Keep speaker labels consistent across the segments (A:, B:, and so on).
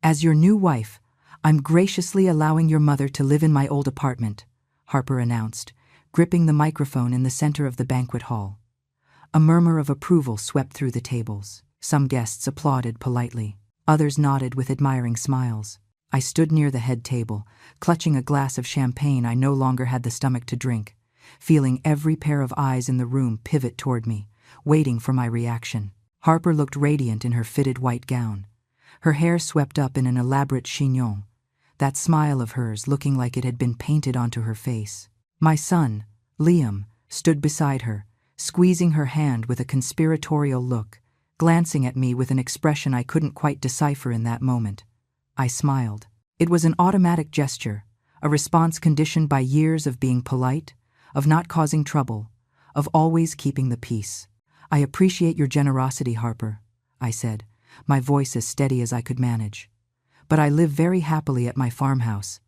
A: As your new wife, I'm graciously allowing your mother to live in my old apartment, Harper announced, gripping the microphone in the center of the banquet hall. A murmur of approval swept through the tables. Some guests applauded politely. Others nodded with admiring smiles. I stood near the head table, clutching a glass of champagne I no longer had the stomach to drink, feeling every pair of eyes in the room pivot toward me, waiting for my reaction. Harper looked radiant in her fitted white gown. Her hair swept up in an elaborate chignon, that smile of hers looking like it had been painted onto her face. My son, Liam, stood beside her, squeezing her hand with a conspiratorial look, glancing at me with an expression I couldn't quite decipher in that moment. I smiled. It was an automatic gesture, a response conditioned by years of being polite, of not causing trouble, of always keeping the peace. I appreciate your generosity, Harper, I said, my voice as steady as I could manage. But I live very happily at my farmhouse.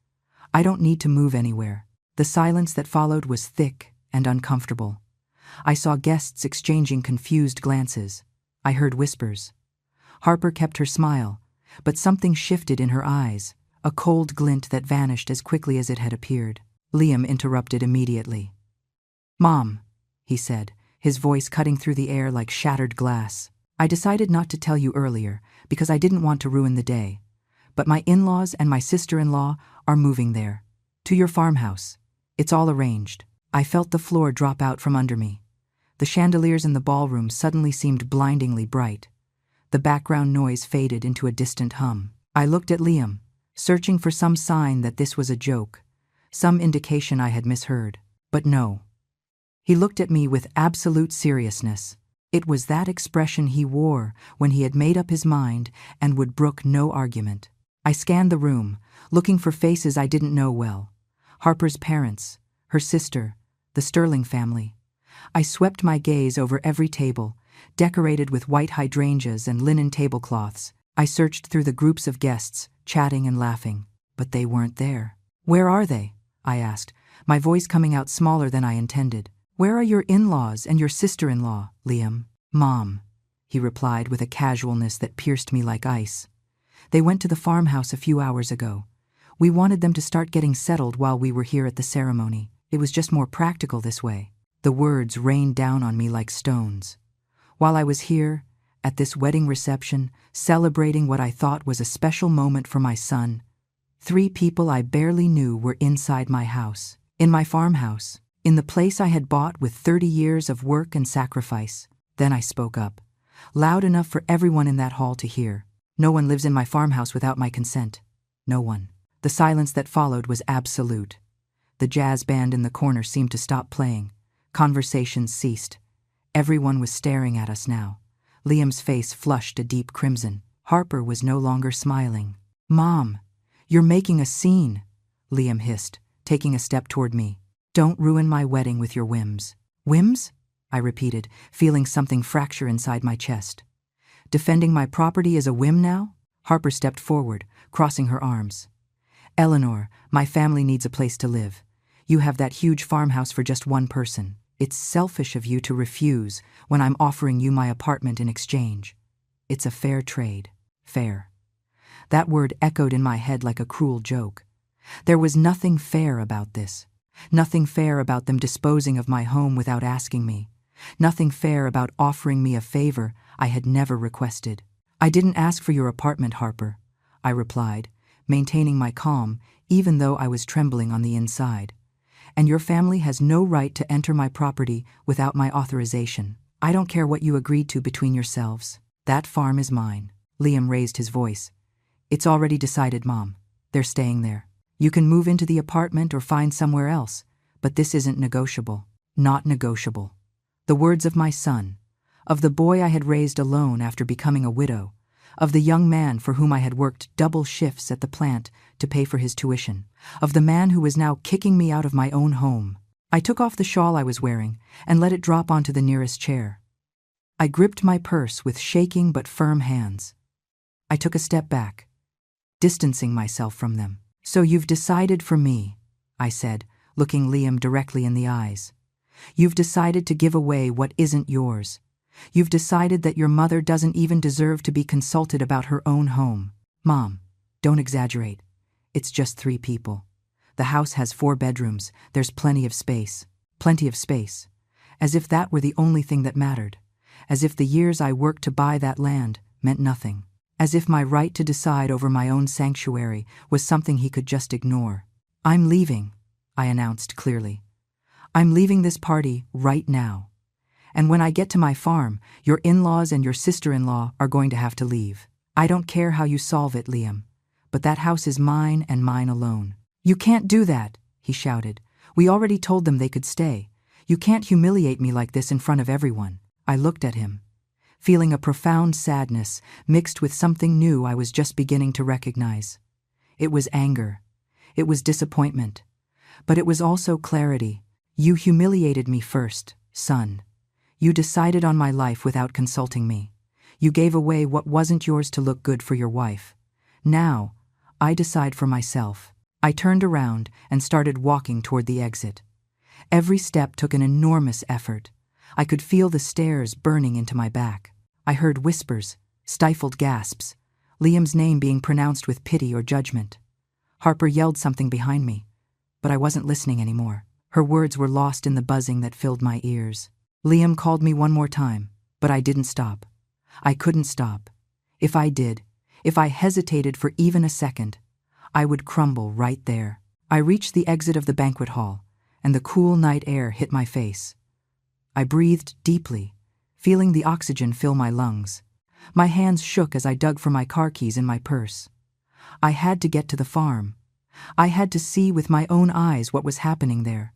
A: I don't need to move anywhere. The silence that followed was thick and uncomfortable. I saw guests exchanging confused glances. I heard whispers. Harper kept her smile, but something shifted in her eyes, a cold glint that vanished as quickly as it had appeared. Liam interrupted immediately. "Mom," he said, his voice cutting through the air like shattered glass. "I decided not to tell you earlier because I didn't want to ruin the day. But my in-laws and my sister-in-law are moving there, to your farmhouse. It's all arranged." I felt the floor drop out from under me. The chandeliers in the ballroom suddenly seemed blindingly bright. The background noise faded into a distant hum. I looked at Liam, searching for some sign that this was a joke, some indication I had misheard. But no. He looked at me with absolute seriousness. It was that expression he wore when he had made up his mind and would brook no argument. I scanned the room, looking for faces I didn't know well. Harper's parents, her sister, the Sterling family. I swept my gaze over every table, decorated with white hydrangeas and linen tablecloths. I searched through the groups of guests, chatting and laughing. But they weren't there. "Where are they?" I asked, my voice coming out smaller than I intended. "Where are your in-laws and your sister-in-law, Liam?" "Mom," he replied with a casualness that pierced me like ice. "They went to the farmhouse a few hours ago. We wanted them to start getting settled while we were here at the ceremony. It was just more practical this way." The words rained down on me like stones. While I was here, at this wedding reception, celebrating what I thought was a special moment for my son, 3 people I barely knew were inside my house, in my farmhouse, in the place I had bought with 30 years of work and sacrifice. Then I spoke up, loud enough for everyone in that hall to hear. "No one lives in my farmhouse without my consent. No one." The silence that followed was absolute. The jazz band in the corner seemed to stop playing. Conversations ceased. Everyone was staring at us now. Liam's face flushed a deep crimson. Harper was no longer smiling. "Mom, you're making a scene," Liam hissed, taking a step toward me. "Don't ruin my wedding with your whims." "Whims?" I repeated, feeling something fracture inside my chest. "Defending my property is a whim now?" Harper stepped forward, crossing her arms. "Eleanor, my family needs a place to live. You have that huge farmhouse for just one person. It's selfish of you to refuse when I'm offering you my apartment in exchange. It's a fair trade." Fair. That word echoed in my head like a cruel joke. There was nothing fair about this. Nothing fair about them disposing of my home without asking me. Nothing fair about offering me a favor I had never requested. "I didn't ask for your apartment, Harper," I replied, maintaining my calm even though I was trembling on the inside. "And your family has no right to enter my property without my authorization. I don't care what you agreed to between yourselves. That farm is mine." Liam raised his voice. "It's already decided, Mom. They're staying there. You can move into the apartment or find somewhere else, but this isn't negotiable." Not negotiable. The words of my son, of the boy I had raised alone after becoming a widow, of the young man for whom I had worked double shifts at the plant to pay for his tuition, of the man who was now kicking me out of my own home. I took off the shawl I was wearing and let it drop onto the nearest chair. I gripped my purse with shaking but firm hands. I took a step back, distancing myself from them. "So you've decided for me," I said, looking Liam directly in the eyes. "You've decided to give away what isn't yours. You've decided that your mother doesn't even deserve to be consulted about her own home. Mom, Don't exaggerate. It's just 3 people. The house has 4 bedrooms. There's plenty of space. Plenty of space. As if that were the only thing that mattered. As if the years I worked to buy that land meant nothing. As if my right to decide over my own sanctuary was something he could just ignore. I'm leaving, I announced clearly. I'm leaving this party right now. And when I get to my farm, your in-laws and your sister-in-law are going to have to leave. I don't care how you solve it, Liam. But that house is mine and mine alone. You can't do that, he shouted. We already told them they could stay. You can't humiliate me like this in front of everyone. I looked at him, feeling a profound sadness mixed with something new I was just beginning to recognize. It was anger. It was disappointment. But it was also clarity. You humiliated me first, son. You decided on my life without consulting me. You gave away what wasn't yours to look good for your wife. Now, I decide for myself. I turned around and started walking toward the exit. Every step took an enormous effort. I could feel the stairs burning into my back. I heard whispers, stifled gasps, Liam's name being pronounced with pity or judgment. Harper yelled something behind me, but I wasn't listening anymore. Her words were lost in the buzzing that filled my ears. Liam called me one more time, but I didn't stop. I couldn't stop. If I did, if I hesitated for even a second, I would crumble right there. I reached the exit of the banquet hall, and the cool night air hit my face. I breathed deeply, feeling the oxygen fill my lungs. My hands shook as I dug for my car keys in my purse. I had to get to the farm. I had to see with my own eyes what was happening there.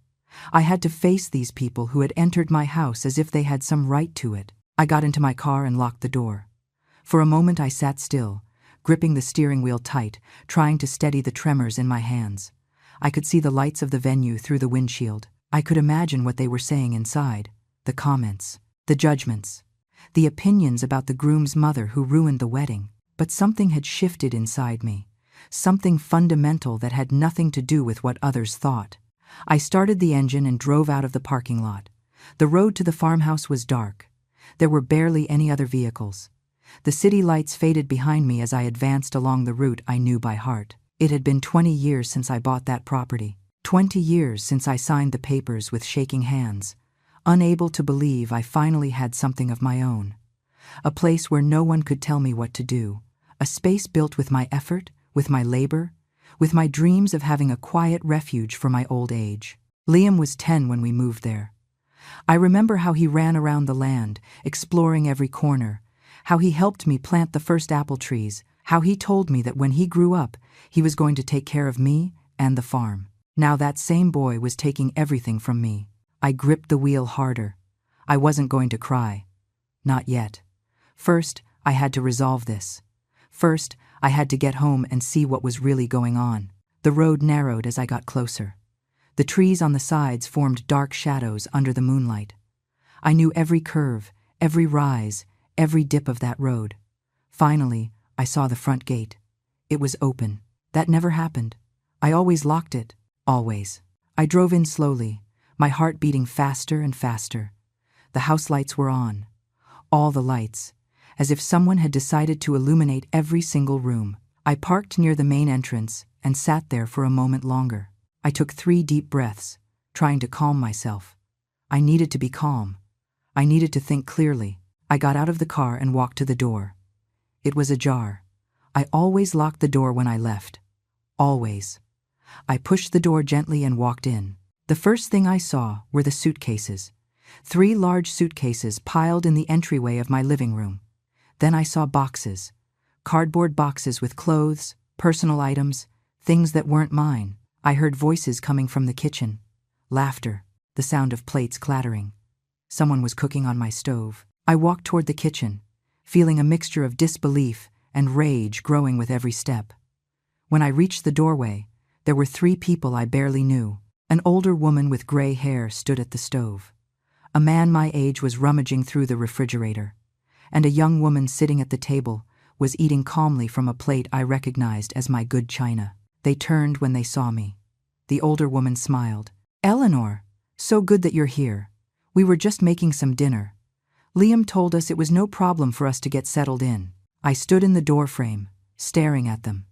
A: I had to face these people who had entered my house as if they had some right to it. I got into my car and locked the door. For a moment I sat still, gripping the steering wheel tight, trying to steady the tremors in my hands. I could see the lights of the venue through the windshield. I could imagine what they were saying inside. The comments, the judgments, the opinions about the groom's mother who ruined the wedding. But something had shifted inside me. Something fundamental that had nothing to do with what others thought. I started the engine and drove out of the parking lot. The road to the farmhouse was dark. There were barely any other vehicles. The city lights faded behind me as I advanced along the route I knew by heart. It had been 20 years since I bought that property. 20 years since I signed the papers with shaking hands, unable to believe I finally had something of my own. A place where no one could tell me what to do. A space built with my effort, with my labor, with my dreams of having a quiet refuge for my old age. Liam was 10 when we moved there. I remember how he ran around the land, exploring every corner, how he helped me plant the first apple trees, how he told me that when he grew up, he was going to take care of me and the farm. Now that same boy was taking everything from me. I gripped the wheel harder. I wasn't going to cry. Not yet. First, I had to resolve this. First, I had to get home and see what was really going on. The road narrowed as I got closer. The trees on the sides formed dark shadows under the moonlight. I knew every curve, every rise, every dip of that road. Finally, I saw the front gate. It was open. That never happened. I always locked it. Always. I drove in slowly, my heart beating faster and faster. The house lights were on. All the lights, as if someone had decided to illuminate every single room. I parked near the main entrance and sat there for a moment longer. I took 3 deep breaths, trying to calm myself. I needed to be calm. I needed to think clearly. I got out of the car and walked to the door. It was ajar. I always locked the door when I left. Always. I pushed the door gently and walked in. The first thing I saw were the suitcases. 3 large suitcases piled in the entryway of my living room. Then I saw boxes. Cardboard boxes with clothes, personal items, things that weren't mine. I heard voices coming from the kitchen. Laughter, the sound of plates clattering. Someone was cooking on my stove. I walked toward the kitchen, feeling a mixture of disbelief and rage growing with every step. When I reached the doorway, there were 3 people I barely knew. An older woman with gray hair stood at the stove. A man my age was rummaging through the refrigerator, and a young woman sitting at the table was eating calmly from a plate I recognized as my good china. They turned when they saw me. The older woman smiled. "Eleanor, so good that you're here. We were just making some dinner. Liam told us it was no problem for us to get settled in." I stood in the doorframe, staring at them.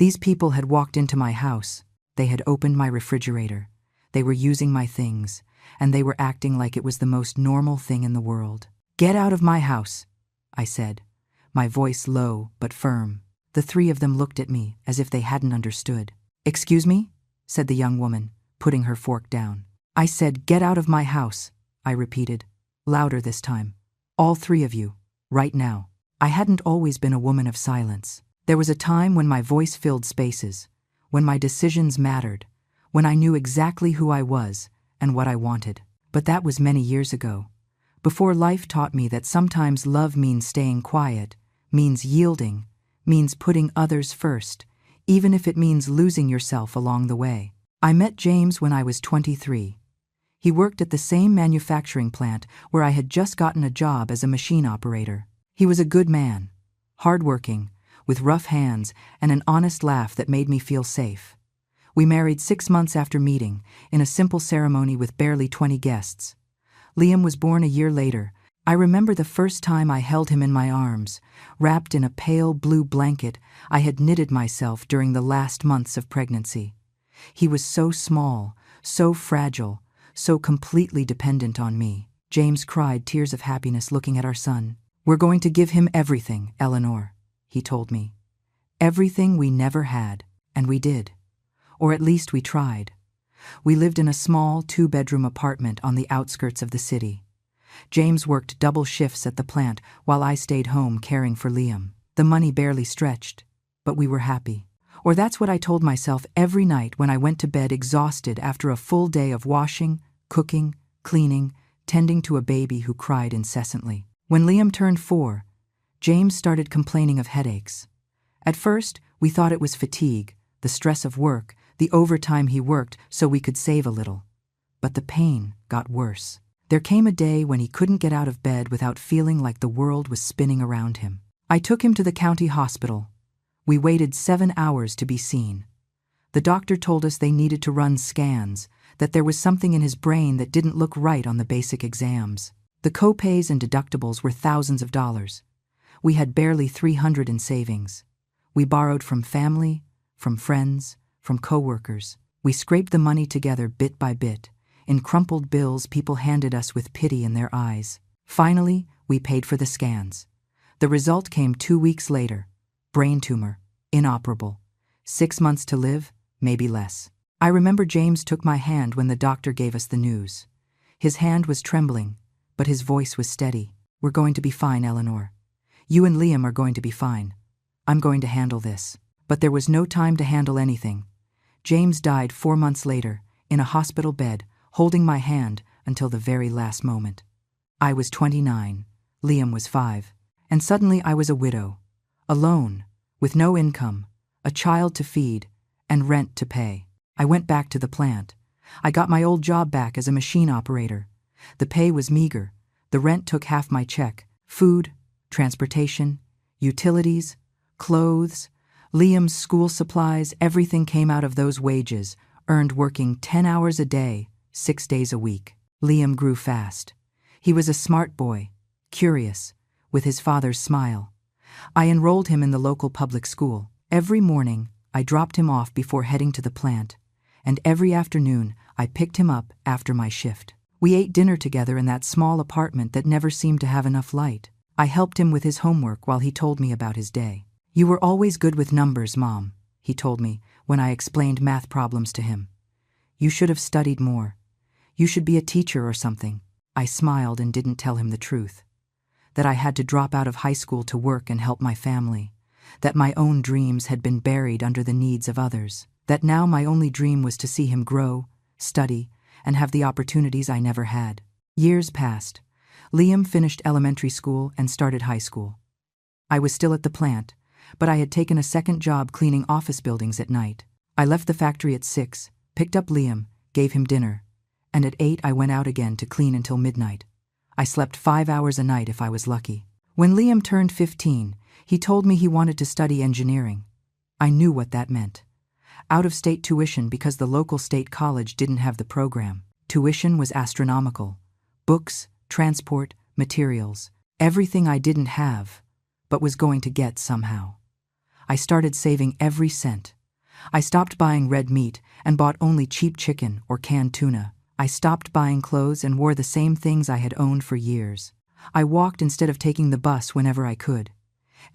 A: These people had walked into my house. They had opened my refrigerator. They were using my things, and they were acting like it was the most normal thing in the world. "Get out of my house," I said, my voice low but firm. The three of them looked at me as if they hadn't understood. "Excuse me?" said the young woman, putting her fork down. "I said, get out of my house," I repeated, louder this time. "All three of you, right now." I hadn't always been a woman of silence. There was a time when my voice filled spaces, when my decisions mattered, when I knew exactly who I was and what I wanted. But that was many years ago, before life taught me that sometimes love means staying quiet, means yielding, means putting others first, even if it means losing yourself along the way. I met James when I was 23. He worked at the same manufacturing plant where I had just gotten a job as a machine operator. He was a good man, hardworking, with rough hands and an honest laugh that made me feel safe. We married 6 months after meeting, in a simple ceremony with barely 20 guests. Liam was born a year later. I remember the first time I held him in my arms, wrapped in a pale blue blanket I had knitted myself during the last months of pregnancy. He was so small, so fragile, so completely dependent on me. James cried tears of happiness looking at our son. "We're going to give him everything, Eleanor," he told me. "Everything we never had," and we did. Or at least we tried. We lived in a small 2-bedroom apartment on the outskirts of the city. James worked double shifts at the plant while I stayed home caring for Liam. The money barely stretched, but we were happy. Or that's what I told myself every night when I went to bed exhausted after a full day of washing, cooking, cleaning, tending to a baby who cried incessantly. When Liam turned 4, James started complaining of headaches. At first, we thought it was fatigue, the stress of work, the overtime he worked so we could save a little. But the pain got worse. There came a day when he couldn't get out of bed without feeling like the world was spinning around him. I took him to the county hospital. We waited 7 hours to be seen. The doctor told us they needed to run scans, that there was something in his brain that didn't look right on the basic exams. The co-pays and deductibles were thousands of dollars. We had barely $300 in savings. We borrowed from family, from friends, from co-workers. We scraped the money together bit by bit, in crumpled bills people handed us with pity in their eyes. Finally, we paid for the scans. The result came 2 weeks later. Brain tumor, inoperable. 6 months to live, maybe less. I remember James took my hand when the doctor gave us the news. His hand was trembling, but his voice was steady. "We're going to be fine, Eleanor. You and Liam are going to be fine. I'm going to handle this." But there was no time to handle anything. James died 4 months later, in a hospital bed, holding my hand until the very last moment. I was 29, Liam was 5, and suddenly I was a widow, alone, with no income, a child to feed, and rent to pay. I went back to the plant. I got my old job back as a machine operator. The pay was meager. The rent took half my check. Food, transportation, utilities, clothes, Liam's school supplies, everything came out of those wages, earned working 10 hours a day, 6 days a week. Liam grew fast. He was a smart boy, curious, with his father's smile. I enrolled him in the local public school. Every morning, I dropped him off before heading to the plant, and every afternoon, I picked him up after my shift. We ate dinner together in that small apartment that never seemed to have enough light. I helped him with his homework while he told me about his day. "You were always good with numbers, Mom," he told me when I explained math problems to him. "You should have studied more. You should be a teacher or something." I smiled and didn't tell him the truth. That I had to drop out of high school to work and help my family. That my own dreams had been buried under the needs of others. That now my only dream was to see him grow, study, and have the opportunities I never had. Years passed. Liam finished elementary school and started high school. I was still at the plant, but I had taken a second job cleaning office buildings at night. I left the factory at 6, picked up Liam, gave him dinner, and at 8 I went out again to clean until midnight. I slept 5 hours a night if I was lucky. When Liam turned 15, he told me he wanted to study engineering. I knew what that meant. Out-of-state tuition because the local state college didn't have the program. Tuition was astronomical. Books, transport, materials, everything I didn't have, but was going to get somehow. I started saving every cent. I stopped buying red meat and bought only cheap chicken or canned tuna. I stopped buying clothes and wore the same things I had owned for years. I walked instead of taking the bus whenever I could.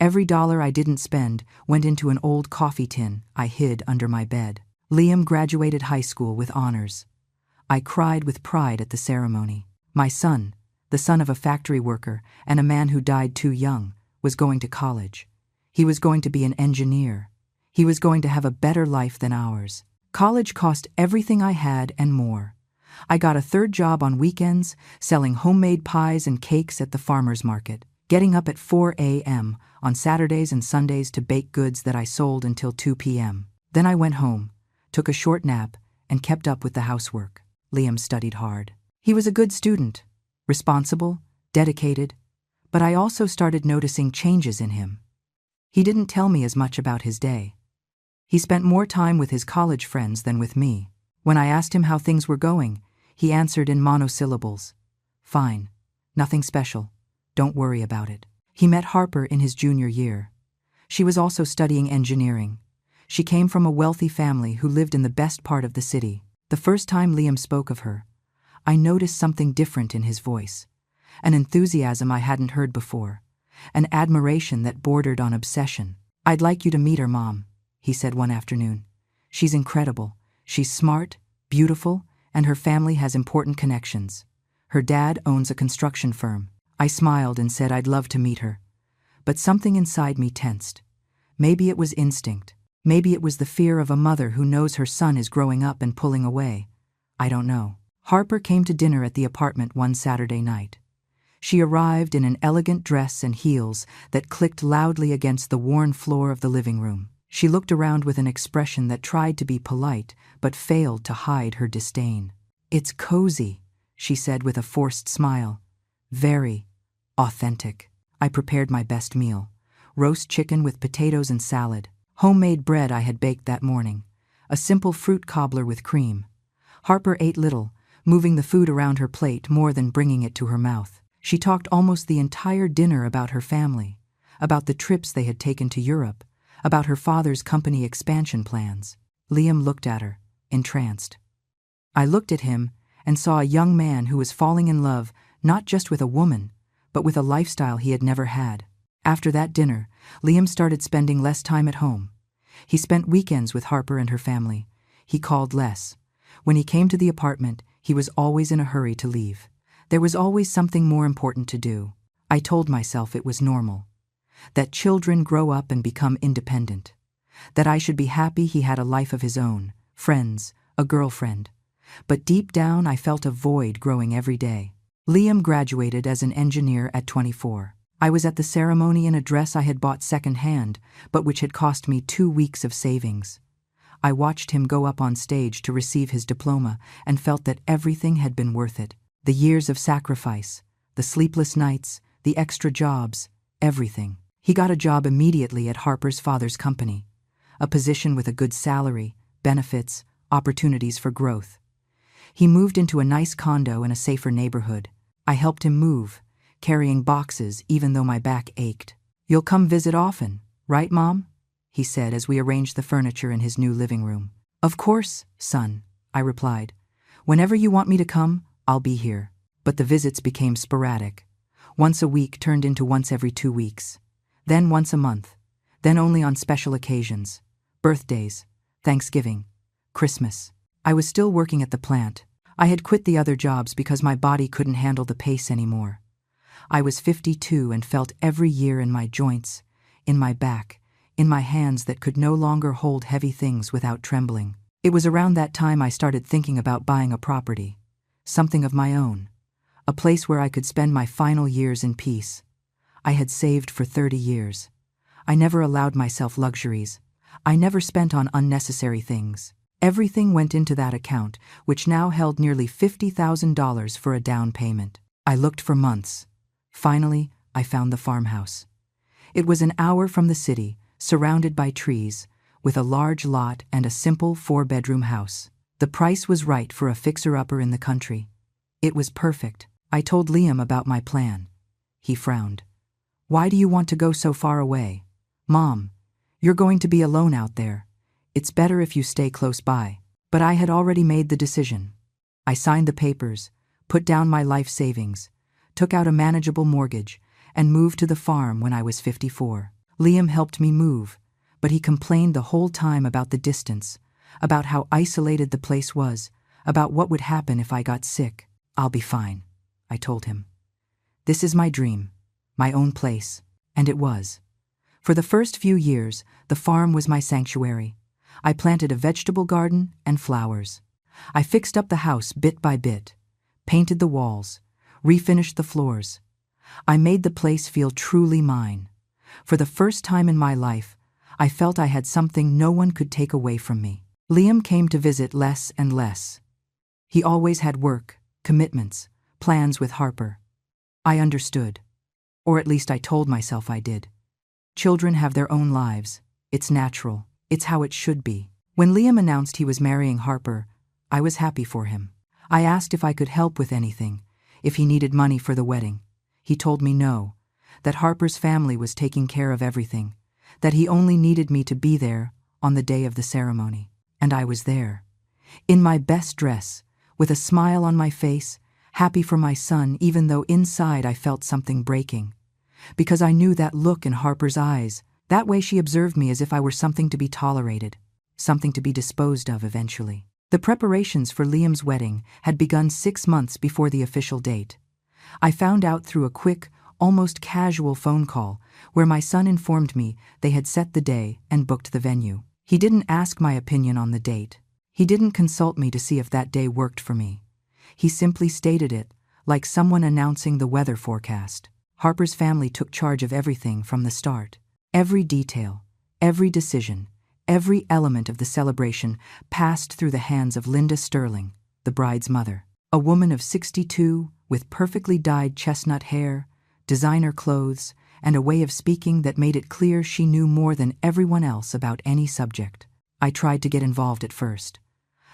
A: Every dollar I didn't spend went into an old coffee tin I hid under my bed. Liam graduated high school with honors. I cried with pride at the ceremony. My son, the son of a factory worker and a man who died too young, was going to college. He was going to be an engineer. He was going to have a better life than ours. College cost everything I had and more. I got a third job on weekends, selling homemade pies and cakes at the farmer's market, getting up at 4 a.m. on Saturdays and Sundays to bake goods that I sold until 2 p.m. Then I went home, took a short nap, and kept up with the housework. Liam studied hard. He was a good student, responsible, dedicated, but I also started noticing changes in him. He didn't tell me as much about his day. He spent more time with his college friends than with me. When I asked him how things were going, he answered in monosyllables. Fine. Nothing special. Don't worry about it. He met Harper in his junior year. She was also studying engineering. She came from a wealthy family who lived in the best part of the city. The first time Liam spoke of her, I noticed something different in his voice. An enthusiasm I hadn't heard before. An admiration that bordered on obsession. I'd like you to meet her, Mom, he said one afternoon. She's incredible. She's smart, beautiful, and her family has important connections. Her dad owns a construction firm. I smiled and said I'd love to meet her. But something inside me tensed. Maybe it was instinct. Maybe it was the fear of a mother who knows her son is growing up and pulling away. I don't know. Harper came to dinner at the apartment one Saturday night. She arrived in an elegant dress and heels that clicked loudly against the worn floor of the living room. She looked around with an expression that tried to be polite but failed to hide her disdain. It's cozy, she said with a forced smile. Very authentic. I prepared my best meal. Roast chicken with potatoes and salad. Homemade bread I had baked that morning. A simple fruit cobbler with cream. Harper ate little, moving the food around her plate more than bringing it to her mouth. She talked almost the entire dinner about her family, about the trips they had taken to Europe, about her father's company expansion plans. Liam looked at her, entranced. I looked at him and saw a young man who was falling in love not just with a woman, but with a lifestyle he had never had. After that dinner, Liam started spending less time at home. He spent weekends with Harper and her family. He called less. When he came to the apartment, he was always in a hurry to leave. There was always something more important to do. I told myself it was normal. That children grow up and become independent. That I should be happy he had a life of his own, friends, a girlfriend. But deep down I felt a void growing every day. Liam graduated as an engineer at 24. I was at the ceremony in a dress I had bought second-hand, but which had cost me 2 weeks of savings. I watched him go up on stage to receive his diploma and felt that everything had been worth it. The years of sacrifice, the sleepless nights, the extra jobs, everything. He got a job immediately at Harper's father's company, a position with a good salary, benefits, opportunities for growth. He moved into a nice condo in a safer neighborhood. I helped him move, carrying boxes even though my back ached. You'll come visit often, right, Mom? He said as we arranged the furniture in his new living room. Of course, son, I replied. Whenever you want me to come, I'll be here. But the visits became sporadic. Once a week turned into once every 2 weeks. Then once a month. Then only on special occasions. Birthdays, Thanksgiving, Christmas. I was still working at the plant. I had quit the other jobs because my body couldn't handle the pace anymore. I was 52 and felt every year in my joints, in my back, in my hands that could no longer hold heavy things without trembling. It was around that time I started thinking about buying a property, something of my own, a place where I could spend my final years in peace. I had saved for 30 years. I never allowed myself luxuries. I never spent on unnecessary things. Everything went into that account, which now held nearly $50,000 for a down payment. I looked for months. Finally, I found the farmhouse. It was an hour from the city, surrounded by trees, with a large lot and a simple 4-bedroom house. The price was right for a fixer-upper in the country. It was perfect. I told Liam about my plan. He frowned. Why do you want to go so far away? Mom, "You're going to be alone out there. It's better if you stay close by." But I had already made the decision. I signed the papers, put down my life savings, took out a manageable mortgage, and moved to the farm when I was 54. Liam helped me move, but he complained the whole time about the distance, about how isolated the place was, about what would happen if I got sick. "I'll be fine," I told him. "This is my dream, my own place," and it was. For the first few years, the farm was my sanctuary. I planted a vegetable garden and flowers. I fixed up the house bit by bit, painted the walls, refinished the floors. I made the place feel truly mine. For the first time in my life, I felt I had something no one could take away from me. Liam came to visit less and less. He always had work, commitments, plans with Harper. I understood. Or at least I told myself I did. Children have their own lives. It's natural. It's how it should be. When Liam announced he was marrying Harper, I was happy for him. I asked if I could help with anything, if he needed money for the wedding. He told me no, that Harper's family was taking care of everything, that he only needed me to be there on the day of the ceremony. And I was there, in my best dress, with a smile on my face, happy for my son, even though inside I felt something breaking. Because I knew that look in Harper's eyes, that way she observed me as if I were something to be tolerated, something to be disposed of eventually. The preparations for Liam's wedding had begun 6 months before the official date. I found out through a quick, almost casual phone call where my son informed me they had set the day and booked the venue. He didn't ask my opinion on the date. He didn't consult me to see if that day worked for me. He simply stated it, like someone announcing the weather forecast. Harper's family took charge of everything from the start. Every detail, every decision, every element of the celebration passed through the hands of Linda Sterling, the bride's mother. A woman of 62, with perfectly dyed chestnut hair, designer clothes, and a way of speaking that made it clear she knew more than everyone else about any subject. I tried to get involved at first.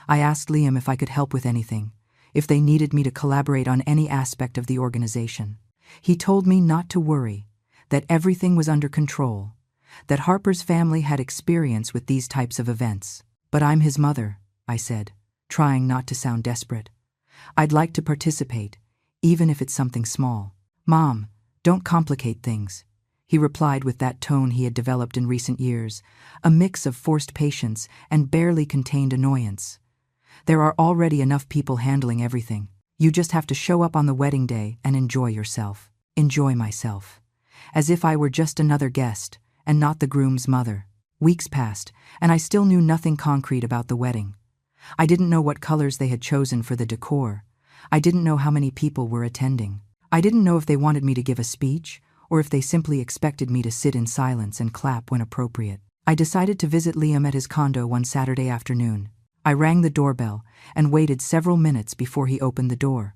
A: I asked Liam if I could help with anything, if they needed me to collaborate on any aspect of the organization. He told me not to worry, that everything was under control, that Harper's family had experience with these types of events. "But I'm his mother," I said, trying not to sound desperate. "I'd like to participate, even if it's something small." "Mom, don't complicate things," he replied with that tone he had developed in recent years, a mix of forced patience and barely contained annoyance. "There are already enough people handling everything. You just have to show up on the wedding day and enjoy yourself." Enjoy myself. As if I were just another guest, and not the groom's mother. Weeks passed, and I still knew nothing concrete about the wedding. I didn't know what colors they had chosen for the decor. I didn't know how many people were attending. I didn't know if they wanted me to give a speech, or if they simply expected me to sit in silence and clap when appropriate. I decided to visit Liam at his condo one Saturday afternoon. I rang the doorbell and waited several minutes before he opened the door.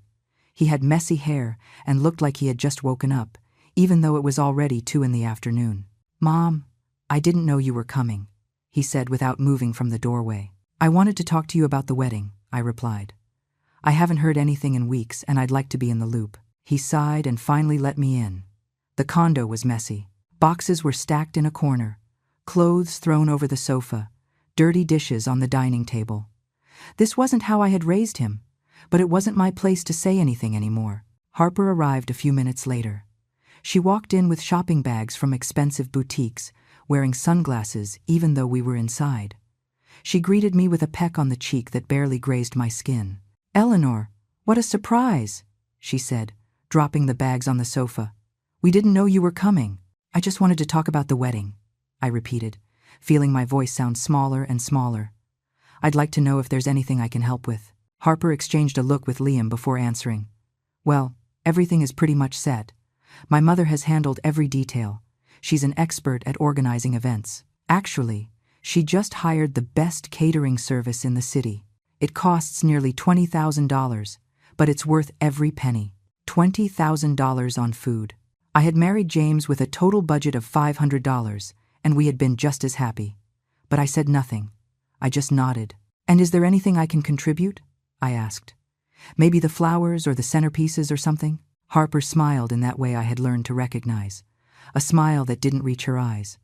A: He had messy hair and looked like he had just woken up, even though it was already 2 in the afternoon. "Mom, I didn't know you were coming," he said without moving from the doorway. "I wanted to talk to you about the wedding," I replied. "I haven't heard anything in weeks and I'd like to be in the loop." He sighed and finally let me in. The condo was messy. Boxes were stacked in a corner, clothes thrown over the sofa, dirty dishes on the dining table. This wasn't how I had raised him, but it wasn't my place to say anything anymore. Harper arrived a few minutes later. She walked in with shopping bags from expensive boutiques, wearing sunglasses even though we were inside. She greeted me with a peck on the cheek that barely grazed my skin. "Eleanor, what a surprise," she said, dropping the bags on the sofa. "We didn't know you were coming." "I just wanted to talk about the wedding," I repeated, feeling my voice sound smaller and smaller. "I'd like to know if there's anything I can help with." Harper exchanged a look with Liam before answering. "Well, everything is pretty much set. My mother has handled every detail. She's an expert at organizing events. Actually, she just hired the best catering service in the city. It costs nearly $20,000, but it's worth every penny. $20,000 on food. I had married James with a total budget of $500, and we had been just as happy. But I said nothing. I just nodded. "And is there anything I can contribute?" I asked. "Maybe the flowers or the centerpieces or something?" Harper smiled in that way I had learned to recognize. A smile that didn't reach her eyes.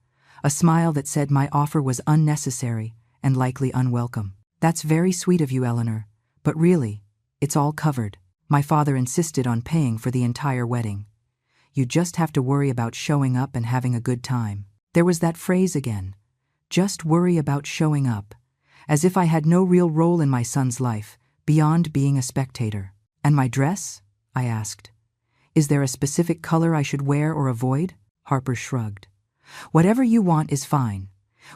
A: a smile that said my offer was unnecessary and likely unwelcome. That's very sweet of you, Eleanor, but really, it's all covered. My father insisted on paying for the entire wedding. You just have to worry about showing up and having a good time. There was that phrase again. Just worry about showing up. As if I had no real role in my son's life, beyond being a spectator. And my dress? I asked. Is there a specific color I should wear or avoid? Harper shrugged. Whatever you want is fine.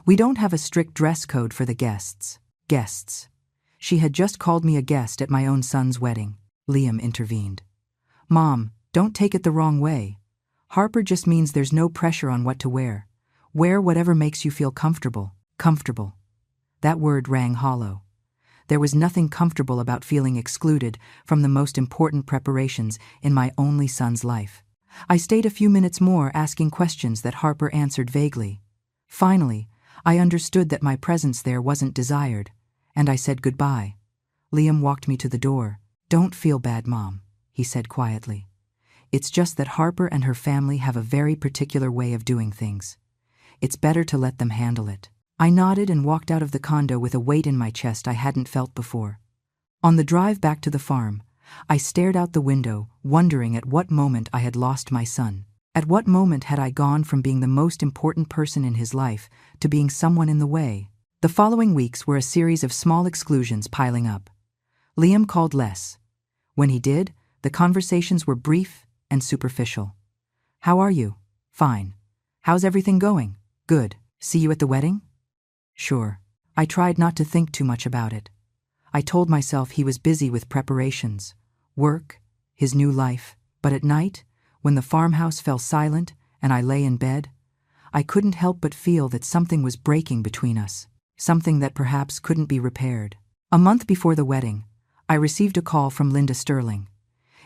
A: We don't have a strict dress code for the guests. Guests. She had just called me a guest at my own son's wedding. Liam intervened. Mom, don't take it the wrong way. Harper just means there's no pressure on what to wear. Wear whatever makes you feel comfortable. Comfortable. That word rang hollow. There was nothing comfortable about feeling excluded from the most important preparations in my only son's life. I stayed a few minutes more asking questions that Harper answered vaguely. Finally, I understood that my presence there wasn't desired, and I said goodbye. Liam walked me to the door. Don't feel bad, Mom, he said quietly. It's just that Harper and her family have a very particular way of doing things. It's better to let them handle it. I nodded and walked out of the condo with a weight in my chest I hadn't felt before. On the drive back to the farm, I stared out the window, wondering at what moment I had lost my son. At what moment had I gone from being the most important person in his life to being someone in the way? The following weeks were a series of small exclusions piling up. Liam called less. When he did, the conversations were brief and superficial. How are you? Fine. How's everything going? Good. See you at the wedding? Sure. I tried not to think too much about it. I told myself he was busy with preparations, work, his new life, but at night, when the farmhouse fell silent and I lay in bed, I couldn't help but feel that something was breaking between us, something that perhaps couldn't be repaired. A month before the wedding, I received a call from Linda Sterling.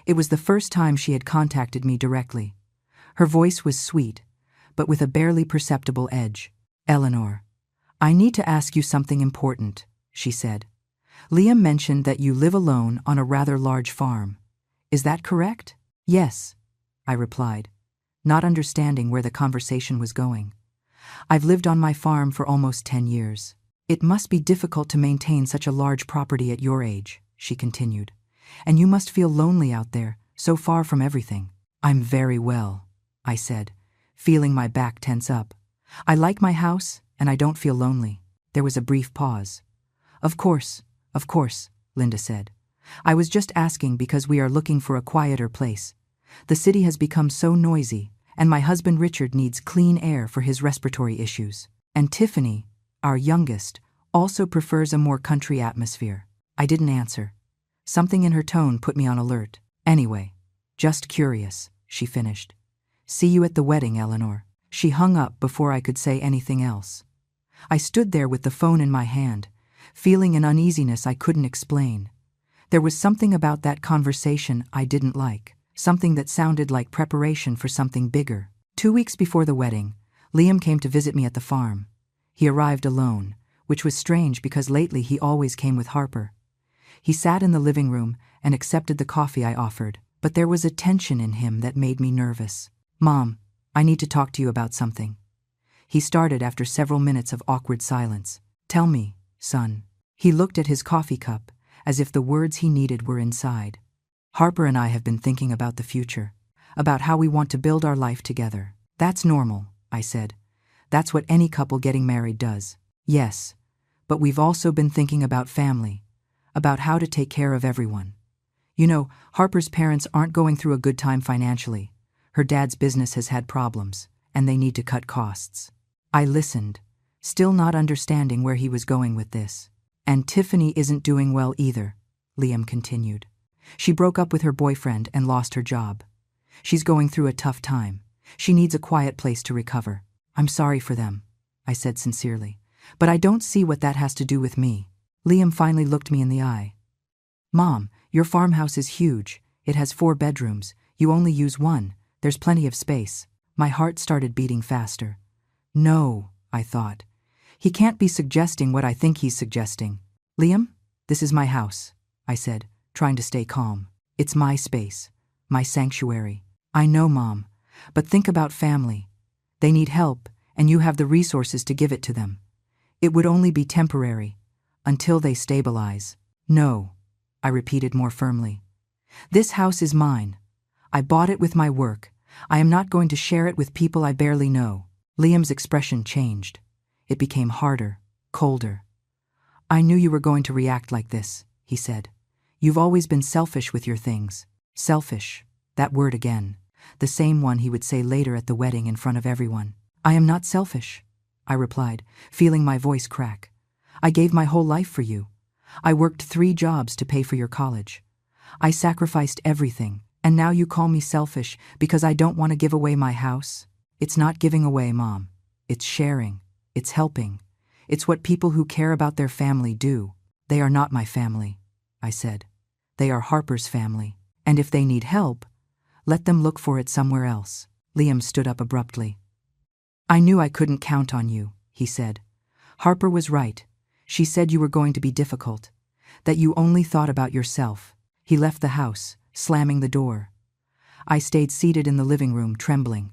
A: It was the first time she had contacted me directly. Her voice was sweet, but with a barely perceptible edge. Eleanor, I need to ask you something important, she said. Liam mentioned that you live alone on a rather large farm. Is that correct? Yes, I replied, not understanding where the conversation was going. I've lived on my farm for almost 10 years. It must be difficult to maintain such a large property at your age, she continued. And you must feel lonely out there, so far from everything. I'm very well, I said, feeling my back tense up. I like my house, and I don't feel lonely. There was a brief pause. Of course, Linda said. I was just asking because we are looking for a quieter place. The city has become so noisy, and my husband Richard needs clean air for his respiratory issues. And Tiffany, our youngest, also prefers a more country atmosphere. I didn't answer. Something in her tone put me on alert. Anyway, just curious, she finished. See you at the wedding, Eleanor. She hung up before I could say anything else. I stood there with the phone in my hand, feeling an uneasiness I couldn't explain. There was something about that conversation I didn't like, something that sounded like preparation for something bigger. 2 weeks before the wedding, Liam came to visit me at the farm. He arrived alone, which was strange because lately he always came with Harper. He sat in the living room and accepted the coffee I offered, but there was a tension in him that made me nervous. Mom, I need to talk to you about something. He started after several minutes of awkward silence. Tell me, son. He looked at his coffee cup, as if the words he needed were inside. Harper and I have been thinking about the future, about how we want to build our life together. That's normal, I said. That's what any couple getting married does. Yes, but we've also been thinking about family, about how to take care of everyone. You know, Harper's parents aren't going through a good time financially. Her dad's business has had problems, and they need to cut costs. I listened, still not understanding where he was going with this. And Tiffany isn't doing well either, Liam continued. She broke up with her boyfriend and lost her job. She's going through a tough time. She needs a quiet place to recover. I'm sorry for them, I said sincerely. But I don't see what that has to do with me. Liam finally looked me in the eye. Mom, your farmhouse is huge. It has 4 bedrooms. You only use 1. There's plenty of space. My heart started beating faster. No, I thought. He can't be suggesting what I think he's suggesting. Liam, this is my house, I said, trying to stay calm. It's my space, my sanctuary. I know, Mom, but think about family. They need help, and you have the resources to give it to them. It would only be temporary, until they stabilize. No, I repeated more firmly. This house is mine. I bought it with my work. I am not going to share it with people I barely know. Liam's expression changed. It became harder, colder. I knew you were going to react like this, he said. You've always been selfish with your things. Selfish, that word again. The same one he would say later at the wedding in front of everyone. I am not selfish, I replied, feeling my voice crack. I gave my whole life for you. I worked 3 jobs to pay for your college. I sacrificed everything, and now you call me selfish because I don't want to give away my house? It's not giving away, Mom. It's sharing. It's helping. It's what people who care about their family do. They are not my family, I said. They are Harper's family, and if they need help, let them look for it somewhere else. Liam stood up abruptly. I knew I couldn't count on you, he said. Harper was right. She said you were going to be difficult, that you only thought about yourself. He left the house, slamming the door. I stayed seated in the living room, trembling.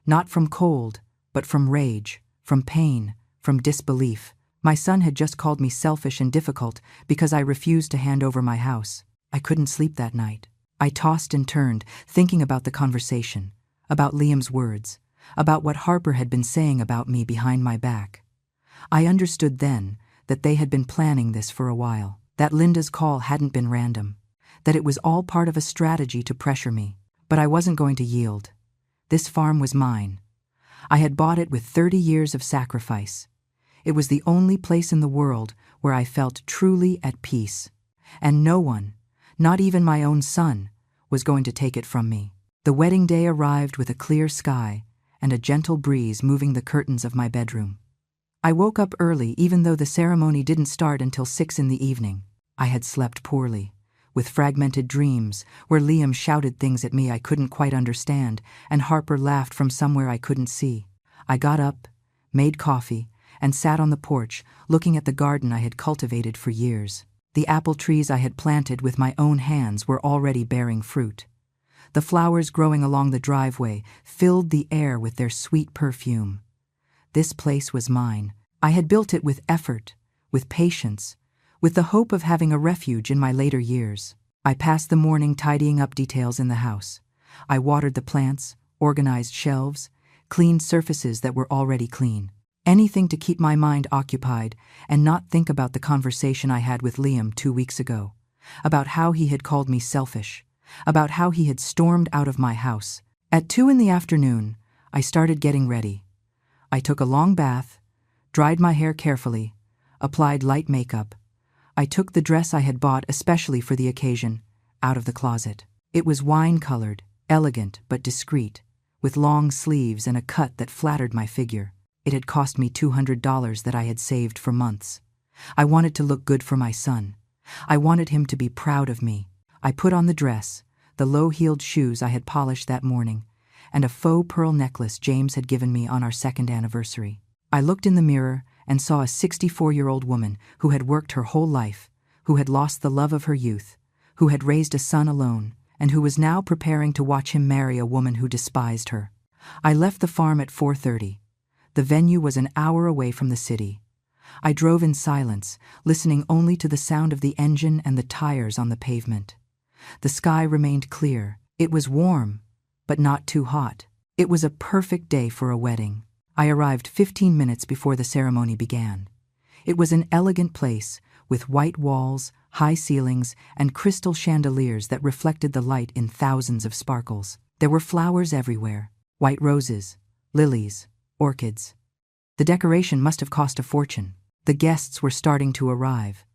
A: Not from cold, but from rage, from pain, from disbelief. My son had just called me selfish and difficult because I refused to hand over my house. I couldn't sleep that night. I tossed and turned, thinking about the conversation, about Liam's words, about what Harper had been saying about me behind my back. I understood then that they had been planning this for a while, that Linda's call hadn't been random, that it was all part of a strategy to pressure me. But I wasn't going to yield. This farm was mine. I had bought it with 30 years of sacrifice. It was the only place in the world where I felt truly at peace. And no one, not even my own son, was going to take it from me. The wedding day arrived with a clear sky and a gentle breeze moving the curtains of my bedroom. I woke up early even though the ceremony didn't start until 6 in the evening. I had slept poorly, with fragmented dreams where Liam shouted things at me I couldn't quite understand and Harper laughed from somewhere I couldn't see. I got up, made coffee, and sat on the porch looking at the garden I had cultivated for years. The apple trees I had planted with my own hands were already bearing fruit. The flowers growing along the driveway filled the air with their sweet perfume. This place was mine. I had built it with effort, with patience, with the hope of having a refuge in my later years. I passed the morning tidying up details in the house. I watered the plants, organized shelves, cleaned surfaces that were already clean. Anything to keep my mind occupied and not think about the conversation I had with Liam 2 weeks ago, about how he had called me selfish, about how he had stormed out of my house. At 2 in the afternoon, I started getting ready. I took a long bath, dried my hair carefully, applied light makeup. I took the dress I had bought especially for the occasion out of the closet. It was wine-colored, elegant but discreet, with long sleeves and a cut that flattered my figure. It had cost me $200 that I had saved for months. I wanted to look good for my son. I wanted him to be proud of me. I put on the dress, the low-heeled shoes I had polished that morning, and a faux pearl necklace James had given me on our 2nd anniversary. I looked in the mirror and saw a 64-year-old woman who had worked her whole life, who had lost the love of her youth, who had raised a son alone, and who was now preparing to watch him marry a woman who despised her. I left the farm at 4:30. The venue was an hour away from the city. I drove in silence, listening only to the sound of the engine and the tires on the pavement. The sky remained clear. It was warm, but not too hot. It was a perfect day for a wedding. I arrived 15 minutes before the ceremony began. It was an elegant place, with white walls, high ceilings, and crystal chandeliers that reflected the light in thousands of sparkles. There were flowers everywhere, white roses, lilies, orchids. The decoration must have cost a fortune. The guests were starting to arrive.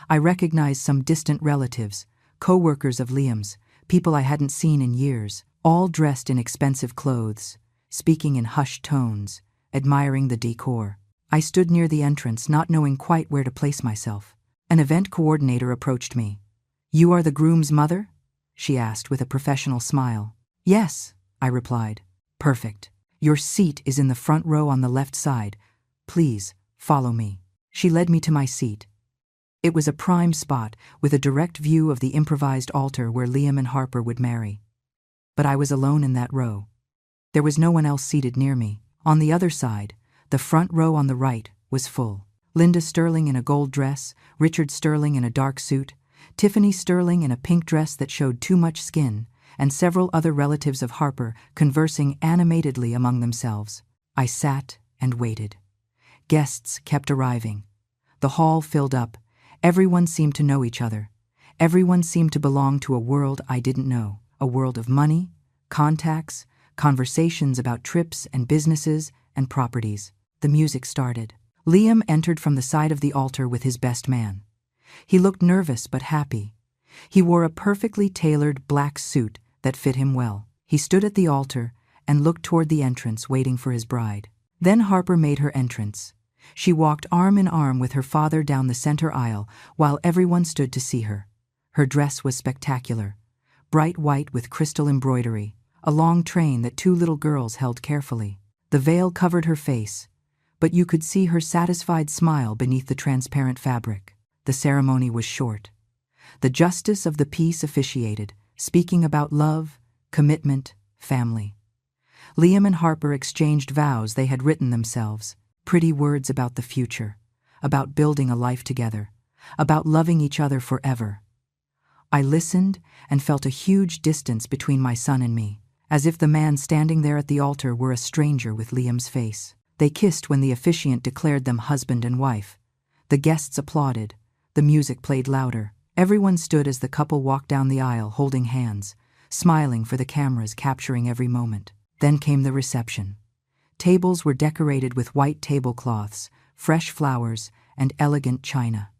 A: I recognized some distant relatives, co-workers of Liam's, people I hadn't seen in years, all dressed in expensive clothes, speaking in hushed tones, admiring the decor. I stood near the entrance, not knowing quite where to place myself. An event coordinator approached me. "You are the groom's mother?" she asked with a professional smile. "Yes," I replied. "Perfect. Your seat is in the front row on the left side. Please, follow me." She led me to my seat. It was a prime spot with a direct view of the improvised altar where Liam and Harper would marry. But I was alone in that row. There was no one else seated near me. On the other side, The front row on the right was full. Linda Sterling in a gold dress, Richard Sterling in a dark suit, Tiffany Sterling in a pink dress that showed too much skin, and several other relatives of Harper conversing animatedly among themselves. I sat and waited. Guests kept arriving. The hall filled up. Everyone seemed to know each other. Everyone seemed to belong to a world I didn't know, a world of money, contacts, conversations about trips and businesses and properties. The music started. Liam entered from the side of the altar with his best man. He looked nervous but happy. He wore a perfectly tailored black suit that fit him well. He stood at the altar and looked toward the entrance, waiting for his bride. Then Harper made her entrance. She walked arm in arm with her father down the center aisle while everyone stood to see her. Her dress was spectacular, bright white with crystal embroidery, a long train that two little girls held carefully. The veil covered her face, but you could see her satisfied smile beneath the transparent fabric. The ceremony was short. The justice of the peace officiated, speaking about love, commitment, family. Liam and Harper exchanged vows they had written themselves, pretty words about the future, about building a life together, about loving each other forever. I listened and felt a huge distance between my son and me, as if the man standing there at the altar were a stranger with Liam's face. They kissed when the officiant declared them husband and wife. The guests applauded. The music played louder. Everyone stood as the couple walked down the aisle holding hands, smiling for the cameras capturing every moment. Then came the reception. Tables were decorated with white tablecloths, fresh flowers, and elegant china.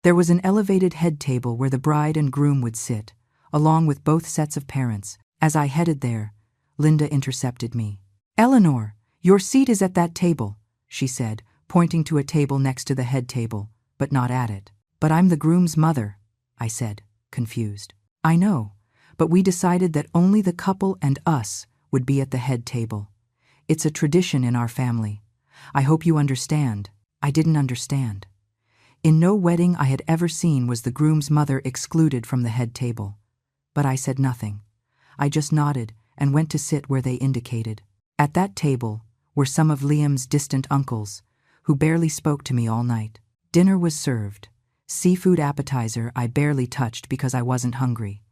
A: There was an elevated head table where the bride and groom would sit, along with both sets of parents. As I headed there, Linda intercepted me. "Eleanor, your seat is at that table," she said, pointing to a table next to the head table, but not at it. "But I'm the groom's mother," I said, confused. "I know, but we decided that only the couple and us would be at the head table. It's a tradition in our family. I hope you understand." I didn't understand. In no wedding I had ever seen was the groom's mother excluded from the head table. But I said nothing. I just nodded and went to sit where they indicated. At that table were some of Liam's distant uncles, who barely spoke to me all night. Dinner was served. Seafood appetizer I barely touched because I wasn't hungry.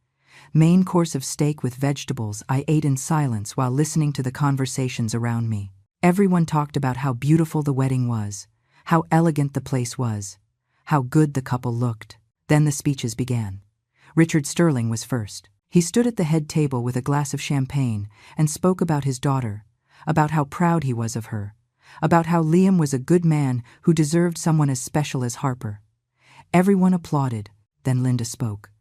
A: Main course of steak with vegetables I ate in silence while listening to the conversations around me. Everyone talked about how beautiful the wedding was, how elegant the place was, how good the couple looked. Then the speeches began. Richard Sterling was first. He stood at the head table with a glass of champagne and spoke about his daughter, about how proud he was of her, about how Liam was a good man who deserved someone as special as Harper. Everyone applauded. Then Linda spoke.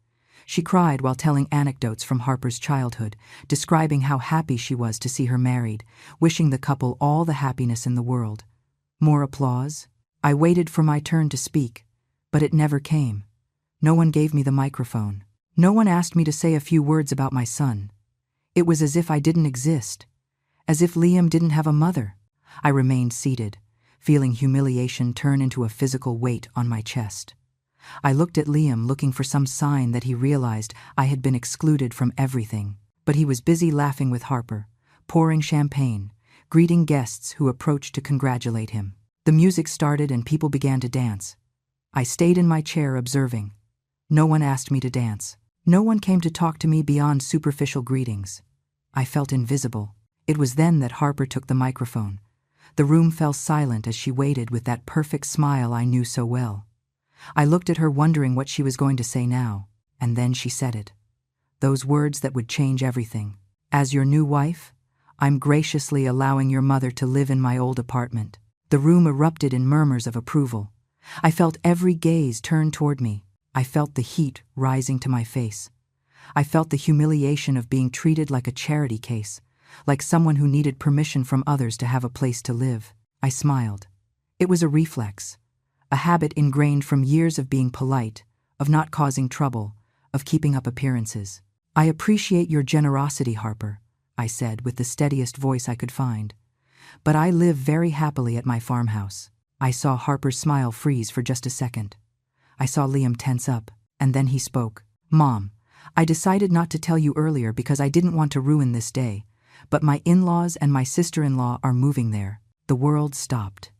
A: She cried while telling anecdotes from Harper's childhood, describing how happy she was to see her married, wishing the couple all the happiness in the world. More applause. I waited for my turn to speak, but it never came. No one gave me the microphone. No one asked me to say a few words about my son. It was as if I didn't exist, as if Liam didn't have a mother. I remained seated, feeling humiliation turn into a physical weight on my chest. I looked at Liam, looking for some sign that he realized I had been excluded from everything, but he was busy laughing with Harper, pouring champagne, greeting guests who approached to congratulate him. The music started and people began to dance. I stayed in my chair observing. No one asked me to dance. No one came to talk to me beyond superficial greetings. I felt invisible. It was then that Harper took the microphone. The room fell silent as she waited with that perfect smile I knew so well. I looked at her wondering what she was going to say now, and then she said it. Those words that would change everything. "As your new wife, I'm graciously allowing your mother to live in my old apartment." The room erupted in murmurs of approval. I felt every gaze turn toward me. I felt the heat rising to my face. I felt the humiliation of being treated like a charity case, like someone who needed permission from others to have a place to live. I smiled. It was a reflex, a habit ingrained from years of being polite, of not causing trouble, of keeping up appearances. "I appreciate your generosity, Harper," I said with the steadiest voice I could find. "But I live very happily at my farmhouse." I saw Harper's smile freeze for just a second. I saw Liam tense up, and then he spoke. "Mom, I decided not to tell you earlier because I didn't want to ruin this day, but my in-laws and my sister-in-law are moving there. The world stopped.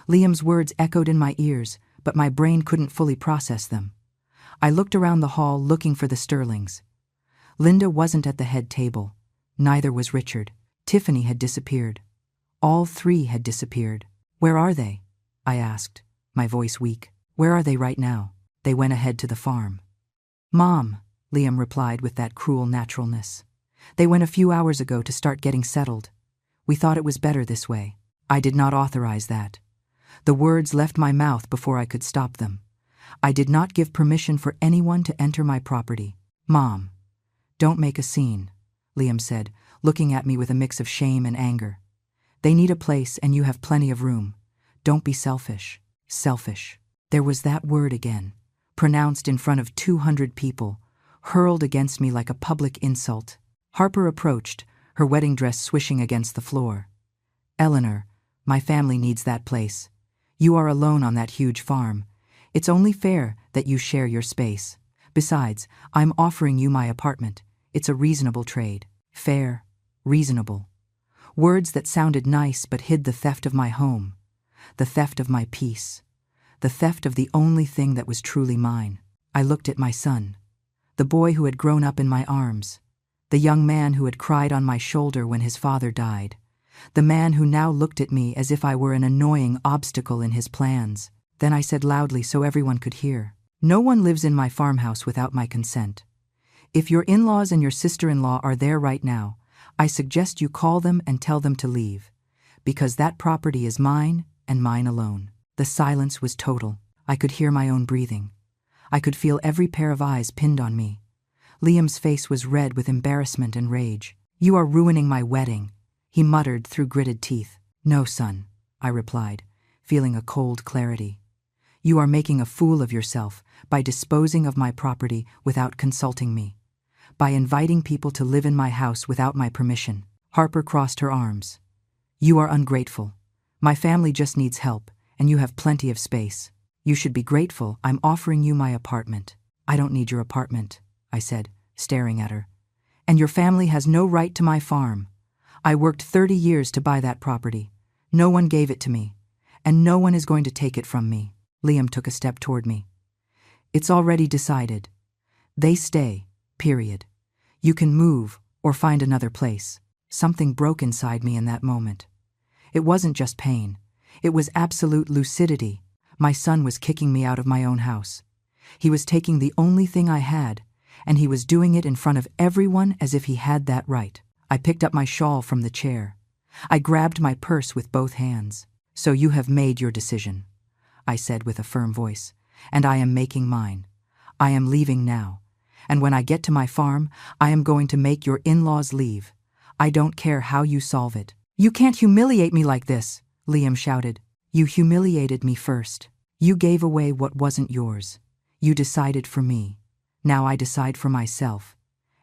A: Liam's words echoed in my ears, but my brain couldn't fully process them. I looked around the hall looking for the Sterlings. Linda wasn't at the head table. Neither was Richard. Tiffany had disappeared. All three had disappeared. Where are they? I asked, my voice weak. Where are they right now? They went ahead to the farm. Mom, Liam replied with that cruel naturalness. They went a few hours ago to start getting settled. We thought it was better this way. I did not authorize that. The words left my mouth before I could stop them. I did not give permission for anyone to enter my property. Mom, don't make a scene, Liam said, looking at me with a mix of shame and anger. They need a place and you have plenty of room. Don't be selfish. Selfish. There was that word again, pronounced in front of 200 people, hurled against me like a public insult. Harper approached, her wedding dress swishing against the floor. Eleanor, my family needs that place. You are alone on that huge farm. It's only fair that you share your space. Besides, I'm offering you my apartment. It's a reasonable trade. Fair, reasonable. Words that sounded nice but hid the theft of my home, the theft of my peace, the theft of the only thing that was truly mine. I looked at my son, the boy who had grown up in my arms, the young man who had cried on my shoulder when his father died, the man who now looked at me as if I were an annoying obstacle in his plans. Then I said loudly so everyone could hear, "No one lives in my farmhouse without my consent. If your in-laws and your sister-in-law are there right now, I suggest you call them and tell them to leave, because that property is mine and mine alone." The silence was total. I could hear my own breathing. I could feel every pair of eyes pinned on me. Liam's face was red with embarrassment and rage. "You are ruining my wedding," he muttered through gritted teeth. "No, son," I replied, feeling a cold clarity. "You are making a fool of yourself by disposing of my property without consulting me, by inviting people to live in my house without my permission." Harper crossed her arms. "You are ungrateful. My family just needs help, and you have plenty of space. You should be grateful I'm offering you my apartment." "I don't need your apartment," I said, staring at her. "And your family has no right to my farm. I worked 30 years to buy that property. No one gave it to me, and no one is going to take it from me." Liam took a step toward me. "It's already decided. They stay, period. You can move or find another place." Something broke inside me in that moment. It wasn't just pain. It was absolute lucidity. My son was kicking me out of my own house. He was taking the only thing I had, and he was doing it in front of everyone as if he had that right. I picked up my shawl from the chair. I grabbed my purse with both hands. "So you have made your decision," I said with a firm voice, "and I am making mine. I am leaving now, and when I get to my farm, I am going to make your in-laws leave. I don't care how you solve it." "You can't humiliate me like this," Liam shouted. "You humiliated me first. You gave away what wasn't yours. You decided for me. Now I decide for myself.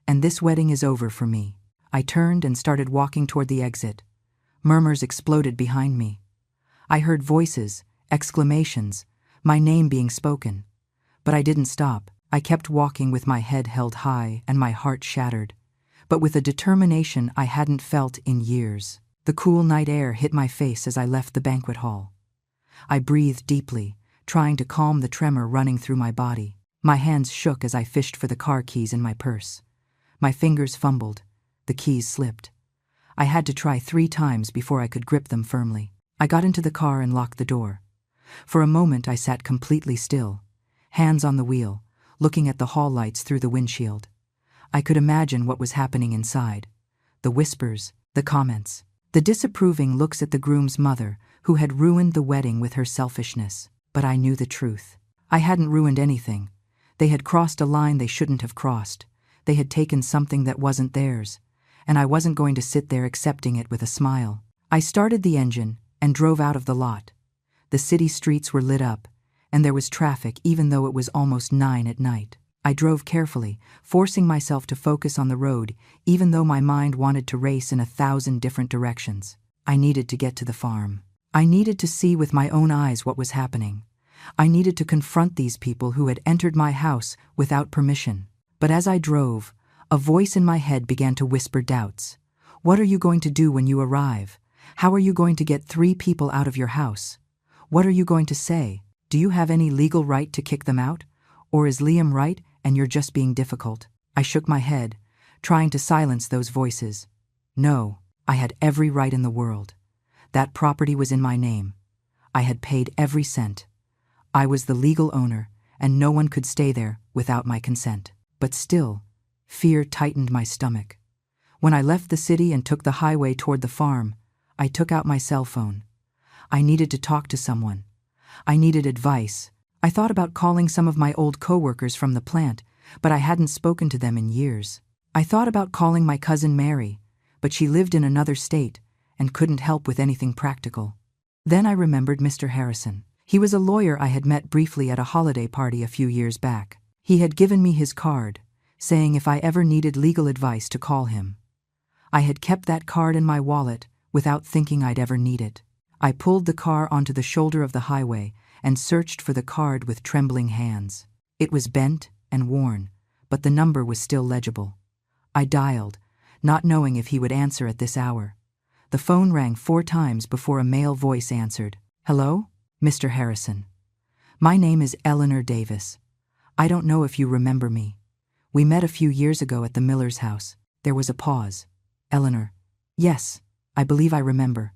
A: And this wedding is over for me." I turned and started walking toward the exit. Murmurs exploded behind me. I heard voices, exclamations, my name being spoken. But I didn't stop. I kept walking with my head held high and my heart shattered, but with a determination I hadn't felt in years. The cool night air hit my face as I left the banquet hall. I breathed deeply, trying to calm the tremor running through my body. My hands shook as I fished for the car keys in my purse. My fingers fumbled. The keys slipped. I had to try 3 times before I could grip them firmly. I got into the car and locked the door. For a moment I sat completely still, hands on the wheel, looking at the hall lights through the windshield. I could imagine what was happening inside. The whispers, the comments, the disapproving looks at the groom's mother, who had ruined the wedding with her selfishness. But I knew the truth. I hadn't ruined anything. They had crossed a line they shouldn't have crossed. They had taken something that wasn't theirs, and I wasn't going to sit there accepting it with a smile. I started the engine and drove out of the lot. The city streets were lit up, and there was traffic even though it was almost 9 at night. I drove carefully, forcing myself to focus on the road, even though my mind wanted to race in 1,000 different directions. I needed to get to the farm. I needed to see with my own eyes what was happening. I needed to confront these people who had entered my house without permission. But as I drove, a voice in my head began to whisper doubts. "What are you going to do when you arrive? How are you going to get 3 people out of your house? What are you going to say? Do you have any legal right to kick them out? Or is Liam right and you're just being difficult? I shook my head, trying to silence those voices. No, I had every right in the world. That property was in my name. I had paid every cent. I was the legal owner, and no one could stay there without my consent. But still, fear tightened my stomach. When I left the city and took the highway toward the farm, I took out my cell phone. I needed to talk to someone. I needed advice. I thought about calling some of my old coworkers from the plant, but I hadn't spoken to them in years. I thought about calling my cousin Mary, but she lived in another state and couldn't help with anything practical. Then I remembered Mr. Harrison. He was a lawyer I had met briefly at a holiday party a few years back. He had given me his card, saying if I ever needed legal advice to call him. I had kept that card in my wallet without thinking I'd ever need it. I pulled the car onto the shoulder of the highway and searched for the card with trembling hands. It was bent and worn, but the number was still legible. I dialed, not knowing if he would answer at this hour. The phone rang 4 times before a male voice answered. Hello, Mr. Harrison. My name is Eleanor Davis. I don't know if you remember me. We met a few years ago at the Miller's house. There was a pause. Eleanor. Yes, I believe I remember.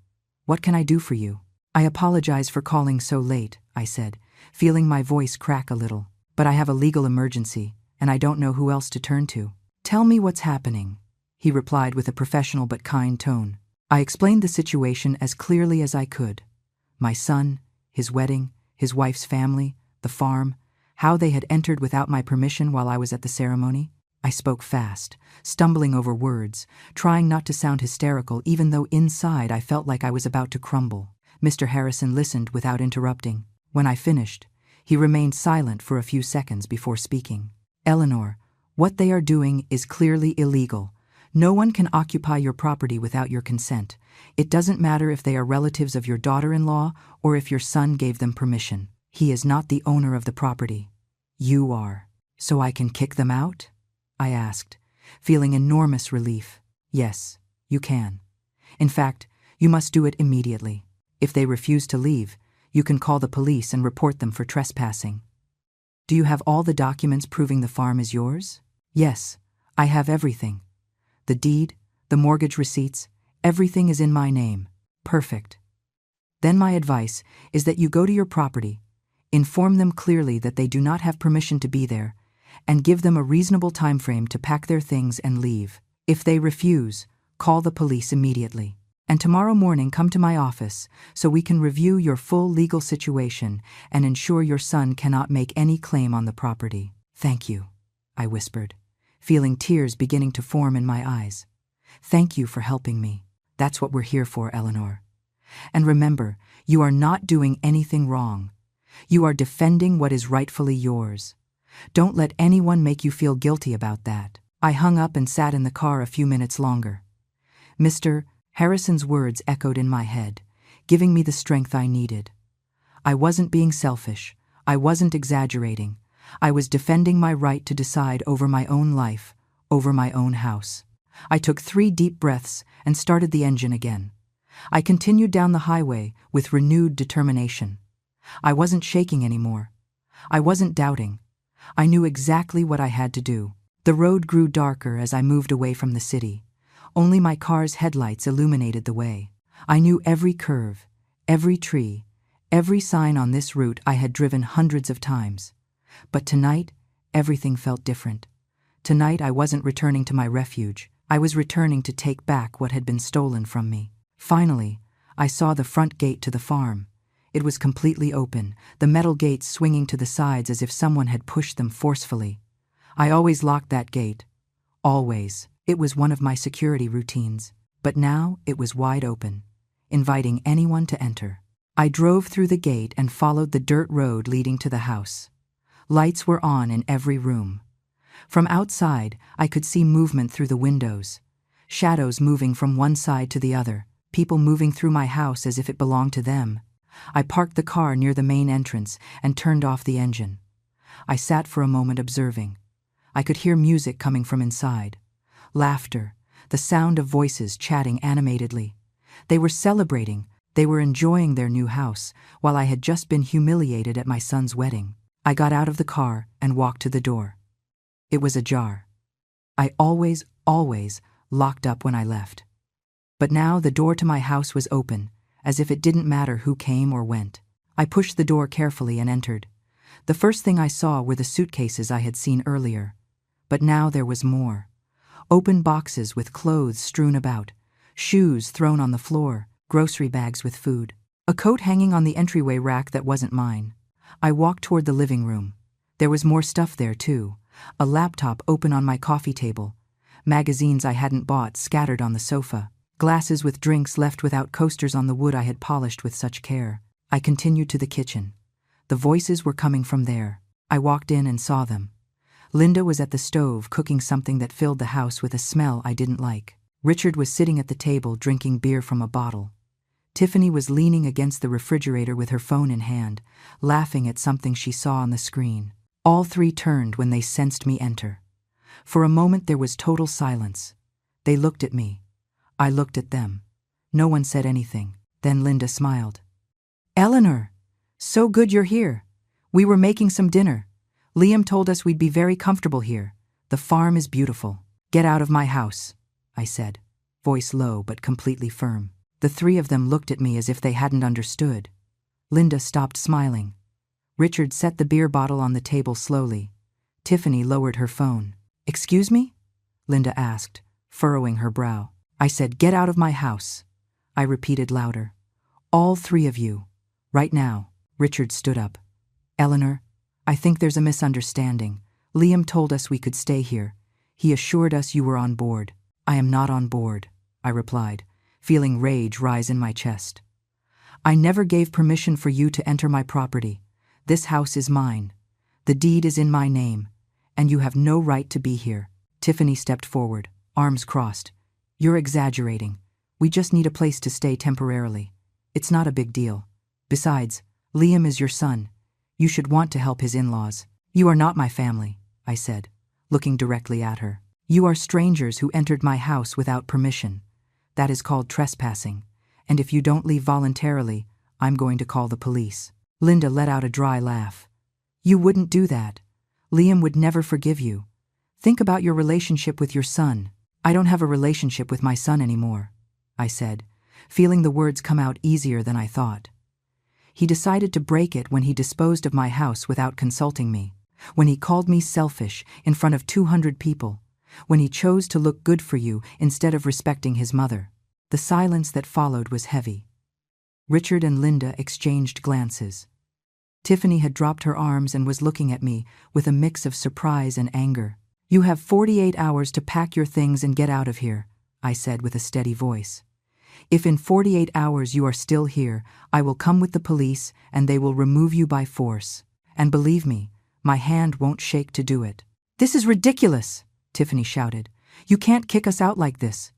A: What can I do for you? I apologize for calling so late, I said, feeling my voice crack a little. But I have a legal emergency, and I don't know who else to turn to. Tell me what's happening, he replied with a professional but kind tone. I explained the situation as clearly as I could. My son, his wedding, his wife's family, the farm, how they had entered without my permission while I was at the ceremony. I spoke fast, stumbling over words, trying not to sound hysterical even though inside I felt like I was about to crumble. Mr. Harrison listened without interrupting. When I finished, he remained silent for a few seconds before speaking. Eleanor, what they are doing is clearly illegal. No one can occupy your property without your consent. It doesn't matter if they are relatives of your daughter-in-law or if your son gave them permission. He is not the owner of the property. You are. So I can kick them out? I asked, feeling enormous relief. Yes, you can. In fact, you must do it immediately. If they refuse to leave, you can call the police and report them for trespassing. Do you have all the documents proving the farm is yours? Yes, I have everything. The deed, the mortgage receipts, everything is in my name. Perfect. Then my advice is that you go to your property, inform them clearly that they do not have permission to be there, and give them a reasonable time frame to pack their things and leave. If they refuse, call the police immediately. And tomorrow morning come to my office so we can review your full legal situation and ensure your son cannot make any claim on the property. Thank you, I whispered, feeling tears beginning to form in my eyes. Thank you for helping me. That's what we're here for, Eleanor. And remember, you are not doing anything wrong. You are defending what is rightfully yours. Don't let anyone make you feel guilty about that. I hung up and sat in the car a few minutes longer. Mr. Harrison's words echoed in my head, giving me the strength I needed. I wasn't being selfish. I wasn't exaggerating. I was defending my right to decide over my own life, over my own house. I took 3 deep breaths and started the engine again. I continued down the highway with renewed determination. I wasn't shaking anymore. I wasn't doubting. I knew exactly what I had to do. The road grew darker as I moved away from the city. Only my car's headlights illuminated the way. I knew every curve, every tree, every sign on this route I had driven hundreds of times. But tonight, everything felt different. Tonight I wasn't returning to my refuge. I was returning to take back what had been stolen from me. Finally, I saw the front gate to the farm. It was completely open, the metal gates swinging to the sides as if someone had pushed them forcefully. I always locked that gate. Always. It was one of my security routines. But now it was wide open, inviting anyone to enter. I drove through the gate and followed the dirt road leading to the house. Lights were on in every room. From outside, I could see movement through the windows. Shadows moving from one side to the other, people moving through my house as if it belonged to them. I parked the car near the main entrance and turned off the engine. I sat for a moment observing. I could hear music coming from inside. Laughter, the sound of voices chatting animatedly. They were celebrating, they were enjoying their new house, while I had just been humiliated at my son's wedding. I got out of the car and walked to the door. It was ajar. I always locked up when I left. But now the door to my house was open, as if it didn't matter who came or went. I pushed the door carefully and entered. The first thing I saw were the suitcases I had seen earlier. But now there was more. Open boxes with clothes strewn about, shoes thrown on the floor, grocery bags with food, a coat hanging on the entryway rack that wasn't mine. I walked toward the living room. There was more stuff there too. A laptop open on my coffee table, magazines I hadn't bought scattered on the sofa, glasses with drinks left without coasters on the wood I had polished with such care. I continued to the kitchen. The voices were coming from there. I walked in and saw them. Linda was at the stove cooking something that filled the house with a smell I didn't like. Richard was sitting at the table drinking beer from a bottle. Tiffany was leaning against the refrigerator with her phone in hand, laughing at something she saw on the screen. All three turned when they sensed me enter. For a moment there was total silence. They looked at me. I looked at them. No one said anything. Then Linda smiled. "Eleanor, so good you're here. We were making some dinner. Liam told us we'd be very comfortable here. The farm is beautiful. Get out of my house," I said, voice low but completely firm. The three of them looked at me as if they hadn't understood. Linda stopped smiling. Richard set the beer bottle on the table slowly. Tiffany lowered her phone. "Excuse me?" Linda asked, furrowing her brow. I said, "Get out of my house." I repeated louder. "All three of you. Right now." Richard stood up. "Eleanor, I think there's a misunderstanding. Liam told us we could stay here. He assured us you were on board." "I am not on board," I replied, feeling rage rise in my chest. "I never gave permission for you to enter my property. This house is mine. The deed is in my name, and you have no right to be here." Tiffany stepped forward, arms crossed. "You're exaggerating. We just need a place to stay temporarily. It's not a big deal. Besides, Liam is your son. You should want to help his in-laws." "You are not my family," I said, looking directly at her. "You are strangers who entered my house without permission. That is called trespassing, and if you don't leave voluntarily, I'm going to call the police." Linda let out a dry laugh. "You wouldn't do that. Liam would never forgive you. Think about your relationship with your son." "I don't have a relationship with my son anymore," I said, feeling the words come out easier than I thought. He decided to break it when he disposed of my house without consulting me, when he called me selfish in front of 200 people, when he chose to look good for you instead of respecting his mother. The silence that followed was heavy. Richard and Linda exchanged glances. Tiffany had dropped her arms and was looking at me with a mix of surprise and anger. "You have 48 hours to pack your things and get out of here," I said with a steady voice. "If in 48 hours you are still here, I will come with the police and they will remove you by force. And believe me, my hand won't shake to do it." "This is ridiculous," Tiffany shouted. "You can't kick us out like this.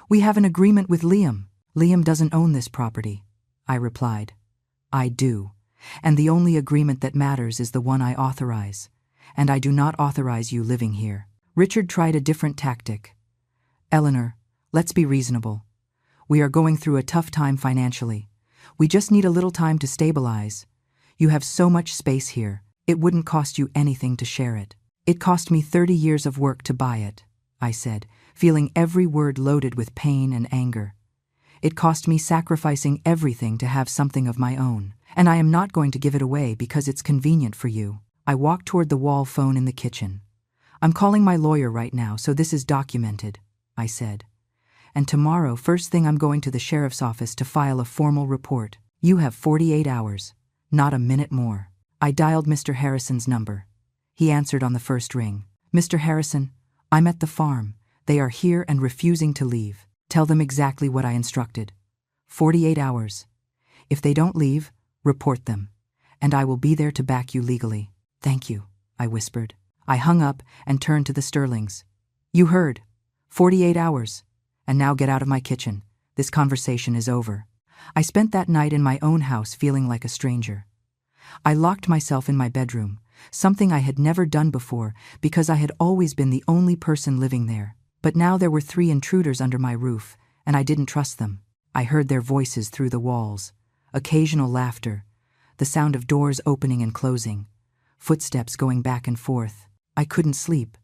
A: We have an agreement with Liam." "Liam doesn't own this property," I replied. "I do, and the only agreement that matters is the one I authorize, and I do not authorize you living here." Richard tried a different tactic. "Eleanor, let's be reasonable. We are going through a tough time financially. We just need a little time to stabilize. You have so much space here, it wouldn't cost you anything to share it." "It cost me 30 years of work to buy it," I said, feeling every word loaded with pain and anger. "It cost me sacrificing everything to have something of my own, and I am not going to give it away because it's convenient for you." I walked toward the wall phone in the kitchen. "I'm calling my lawyer right now, so this is documented," I said. "And tomorrow, first thing, I'm going to the sheriff's office to file a formal report. You have 48 hours, not a minute more." I dialed Mr. Harrison's number. He answered on the first ring. "Mr. Harrison, I'm at the farm. They are here and refusing to leave. Tell them exactly what I instructed. 48 hours. If they don't leave, report them, and I will be there to back you legally." "Thank you," I whispered. I hung up and turned to the Sterlings. "You heard. 48 hours. And now get out of my kitchen. This conversation is over." I spent that night in my own house feeling like a stranger. I locked myself in my bedroom, something I had never done before because I had always been the only person living there. But now there were 3 intruders under my roof, and I didn't trust them. I heard their voices through the walls, occasional laughter, the sound of doors opening and closing, footsteps going back and forth. I couldn't sleep.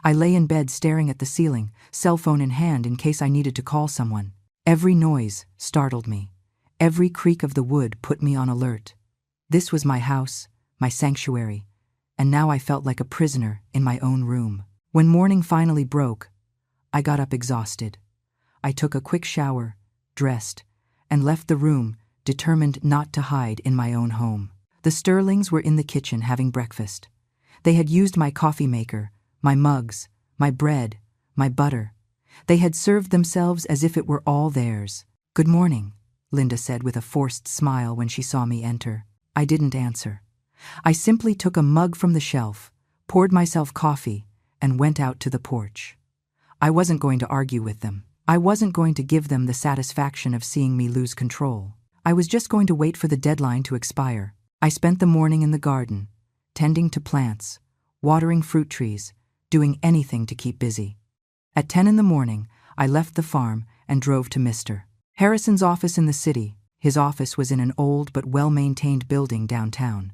A: I lay in bed staring at the ceiling, cell phone in hand in case I needed to call someone. Every noise startled me. Every creak of the wood put me on alert. This was my house, my sanctuary, and now I felt like a prisoner in my own room. When morning finally broke, I got up exhausted. I took a quick shower, dressed, and left the room, determined not to hide in my own home. The Sterlings were in the kitchen having breakfast. They had used my coffee maker, my mugs, my bread, my butter. They had served themselves as if it were all theirs. "Good morning," Linda said with a forced smile when she saw me enter. I didn't answer. I simply took a mug from the shelf, poured myself coffee, and went out to the porch. I wasn't going to argue with them. I wasn't going to give them the satisfaction of seeing me lose control. I was just going to wait for the deadline to expire. I spent the morning in the garden, tending to plants, watering fruit trees, doing anything to keep busy. At 10 in the morning, I left the farm and drove to Mr. Harrison's office in the city. His office was in an old but well-maintained building downtown.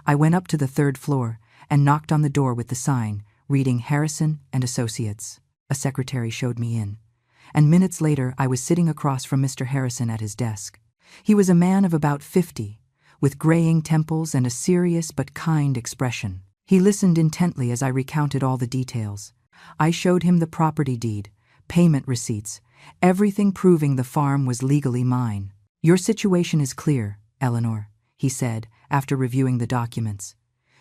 A: I went up to the 3rd floor and knocked on the door with the sign, reading Harrison and Associates. A secretary showed me in, and minutes later I was sitting across from Mr. Harrison at his desk. He was a man of about 50, with graying temples and a serious but kind expression. He listened intently as I recounted all the details. I showed him the property deed, payment receipts, everything proving the farm was legally mine. "Your situation is clear, Eleanor," he said after reviewing the documents.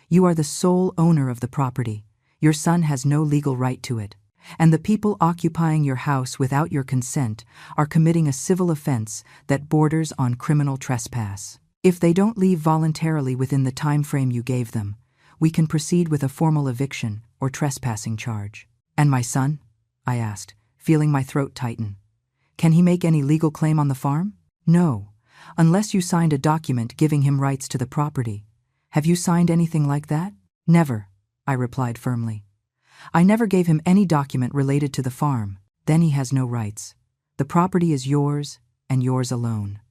A: "You are the sole owner of the property. Your son has no legal right to it. And the people occupying your house without your consent are committing a civil offense that borders on criminal trespass. If they don't leave voluntarily within the time frame you gave them, we can proceed with a formal eviction or trespassing charge." "And my son?" I asked, feeling my throat tighten. "Can he make any legal claim on the farm?" "No, unless you signed a document giving him rights to the property. Have you signed anything like that?" "Never," I replied firmly. "I never gave him any document related to the farm. Then he has no rights. The property is yours and yours alone.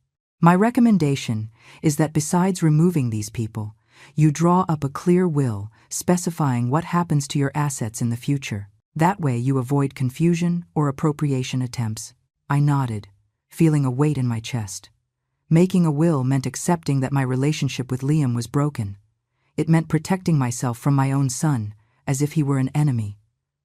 A: My recommendation is that besides removing these people, you draw up a clear will specifying what happens to your assets in the future. That way you avoid confusion or appropriation attempts." I nodded, feeling a weight in my chest. Making a will meant accepting that my relationship with Liam was broken. It meant protecting myself from my own son, as if he were an enemy.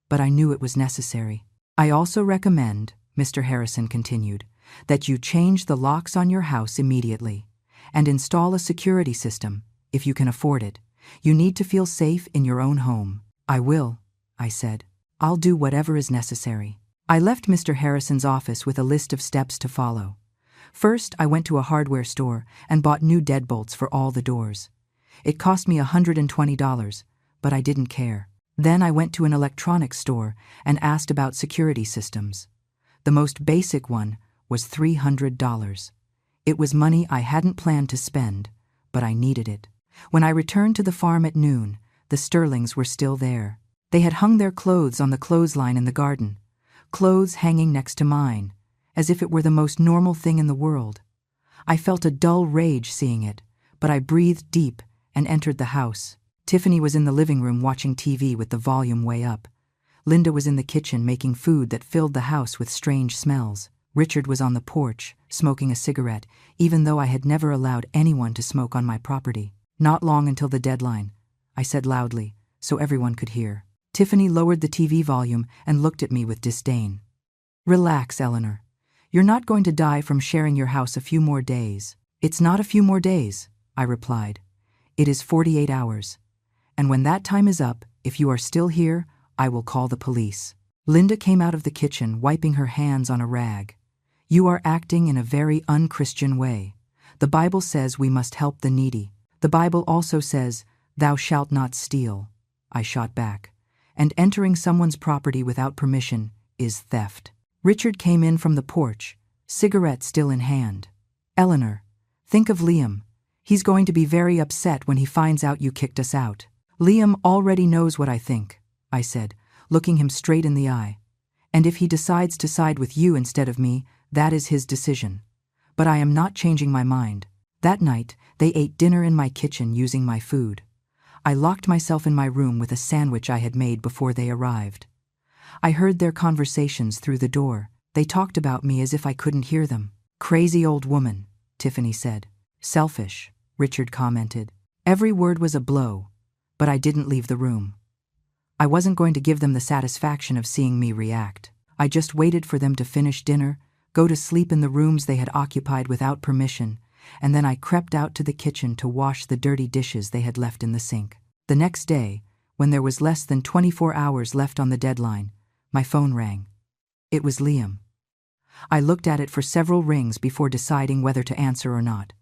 A: But I knew it was necessary. "I also recommend," Mr. Harrison continued, "that you change the locks on your house immediately and install a security system, if you can afford it. You need to feel safe in your own home." "I will," I said. "I'll do whatever is necessary." I left Mr. Harrison's office with a list of steps to follow. First, I went to a hardware store and bought new deadbolts for all the doors. It cost me $120, but I didn't care. Then I went to an electronics store and asked about security systems. The most basic one was $300. It was money I hadn't planned to spend, but I needed it. When I returned to the farm at noon, the Sterlings were still there. They had hung their clothes on the clothesline in the garden, clothes hanging next to mine, as if it were the most normal thing in the world. I felt a dull rage seeing it, but I breathed deep and entered the house. Tiffany was in the living room watching TV with the volume way up. Linda was in the kitchen making food that filled the house with strange smells. Richard was on the porch, smoking a cigarette, even though I had never allowed anyone to smoke on my property. "Not long until the deadline," I said loudly, so everyone could hear. Tiffany lowered the TV volume and looked at me with disdain. "Relax, Eleanor. You're not going to die from sharing your house a few more days." "It's not a few more days," I replied. "It is 48 hours. And when that time is up, if you are still here, I will call the police." Linda came out of the kitchen, wiping her hands on a rag. "You are acting in a very unchristian way. The Bible says we must help the needy. The Bible also says, 'Thou shalt not steal,'" I shot back. "And entering someone's property without permission is theft." Richard came in from the porch, cigarette still in hand. "Eleanor, think of Liam. He's going to be very upset when he finds out you kicked us out." "Liam already knows what I think," I said, looking him straight in the eye. "And if he decides to side with you instead of me, That is his decision. But I am not changing my mind. That night, they ate dinner in my kitchen using my food. I locked myself in my room with a sandwich I had made before they arrived. I heard their conversations through the door. They talked about me as if I couldn't hear them. "Crazy old woman," Tiffany said. "Selfish," Richard commented. Every word was a blow, but I didn't leave the room. I wasn't going to give them the satisfaction of seeing me react. I just waited for them to finish dinner, go to sleep in the rooms they had occupied without permission, and then I crept out to the kitchen to wash the dirty dishes they had left in the sink. The next day, when there was less than 24 hours left on the deadline, my phone rang. It was Liam. I looked at it for several rings before deciding whether to answer or not.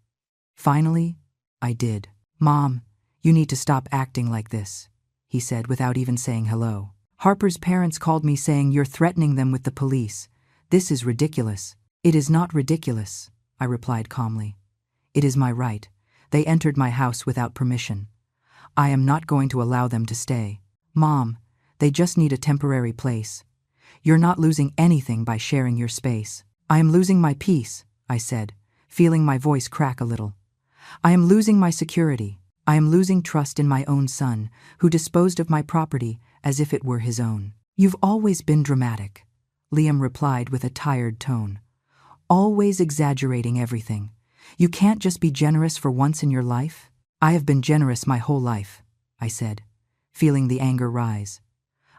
A: Finally, I did. "Mom, you need to stop acting like this," he said without even saying hello. "Harper's parents called me saying you're threatening them with the police. This is ridiculous." "It is not ridiculous," I replied calmly. "It is my right. They entered my house without permission. I am not going to allow them to stay." "Mom, they just need a temporary place. You're not losing anything by sharing your space." "I am losing my peace," I said, feeling my voice crack a little. "I am losing my security. I am losing trust in my own son, who disposed of my property as if it were his own." "You've always been dramatic," Liam replied with a tired tone. "Always exaggerating everything. You can't just be generous for once in your life?" "I have been generous my whole life," I said, feeling the anger rise.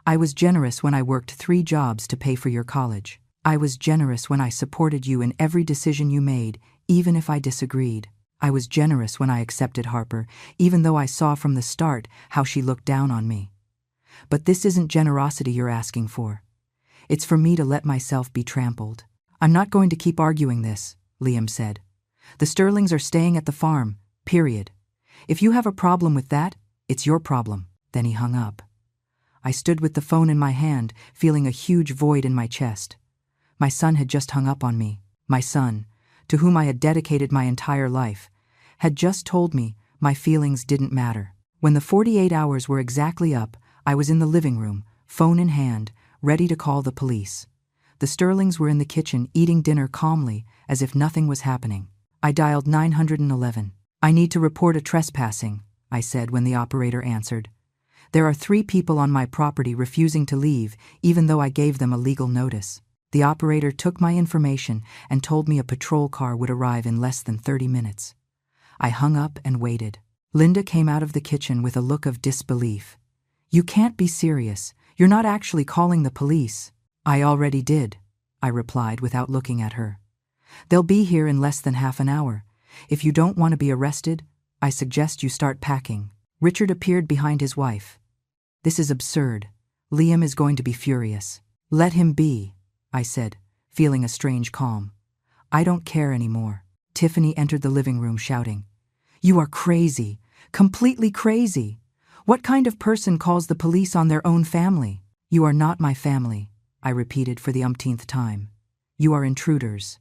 A: "I was generous when I worked 3 jobs to pay for your college. I was generous when I supported you in every decision you made, even if I disagreed. I was generous when I accepted Harper, even though I saw from the start how she looked down on me. But this isn't generosity you're asking for. It's for me to let myself be trampled." "I'm not going to keep arguing this," Liam said. "The Sterlings are staying at the farm, period. If you have a problem with that, it's your problem." Then he hung up. I stood with the phone in my hand, feeling a huge void in my chest. My son had just hung up on me. My son, to whom I had dedicated my entire life, had just told me my feelings didn't matter. When the 48 hours were exactly up, I was in the living room, phone in hand, ready to call the police. The Sterlings were in the kitchen eating dinner calmly, as if nothing was happening. I dialed 911. "I need to report a trespassing," I said when the operator answered. "There are 3 people on my property refusing to leave, even though I gave them a legal notice." The operator took my information and told me a patrol car would arrive in less than 30 minutes. I hung up and waited. Linda came out of the kitchen with a look of disbelief. "You can't be serious. You're not actually calling the police." "I already did," I replied without looking at her. "They'll be here in less than half an hour. If you don't want to be arrested, I suggest you start packing." Richard appeared behind his wife. "This is absurd. Liam is going to be furious." "Let him be," I said, feeling a strange calm. "I don't care anymore." Tiffany entered the living room shouting, "You are crazy, completely crazy. What kind of person calls the police on their own family?" "You are not my family," I repeated for the umpteenth time. "You are intruders,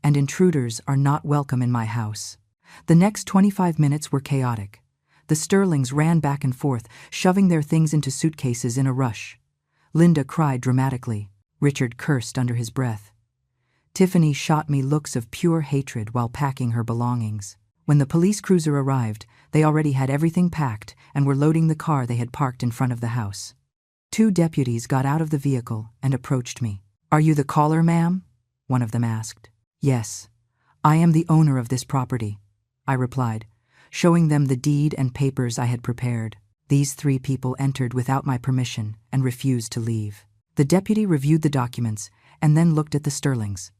A: and intruders are not welcome in my house." The next 25 minutes were chaotic. The Sterlings ran back and forth, shoving their things into suitcases in a rush. Linda cried dramatically. Richard cursed under his breath. Tiffany shot me looks of pure hatred while packing her belongings. When the police cruiser arrived, they already had everything packed and were loading the car they had parked in front of the house. 2 deputies got out of the vehicle and approached me. "Are you the caller, ma'am?" one of them asked. "Yes, I am the owner of this property," I replied, showing them the deed and papers I had prepared. These 3 people entered without my permission and refused to leave. The deputy reviewed the documents and then looked at the Sterlings.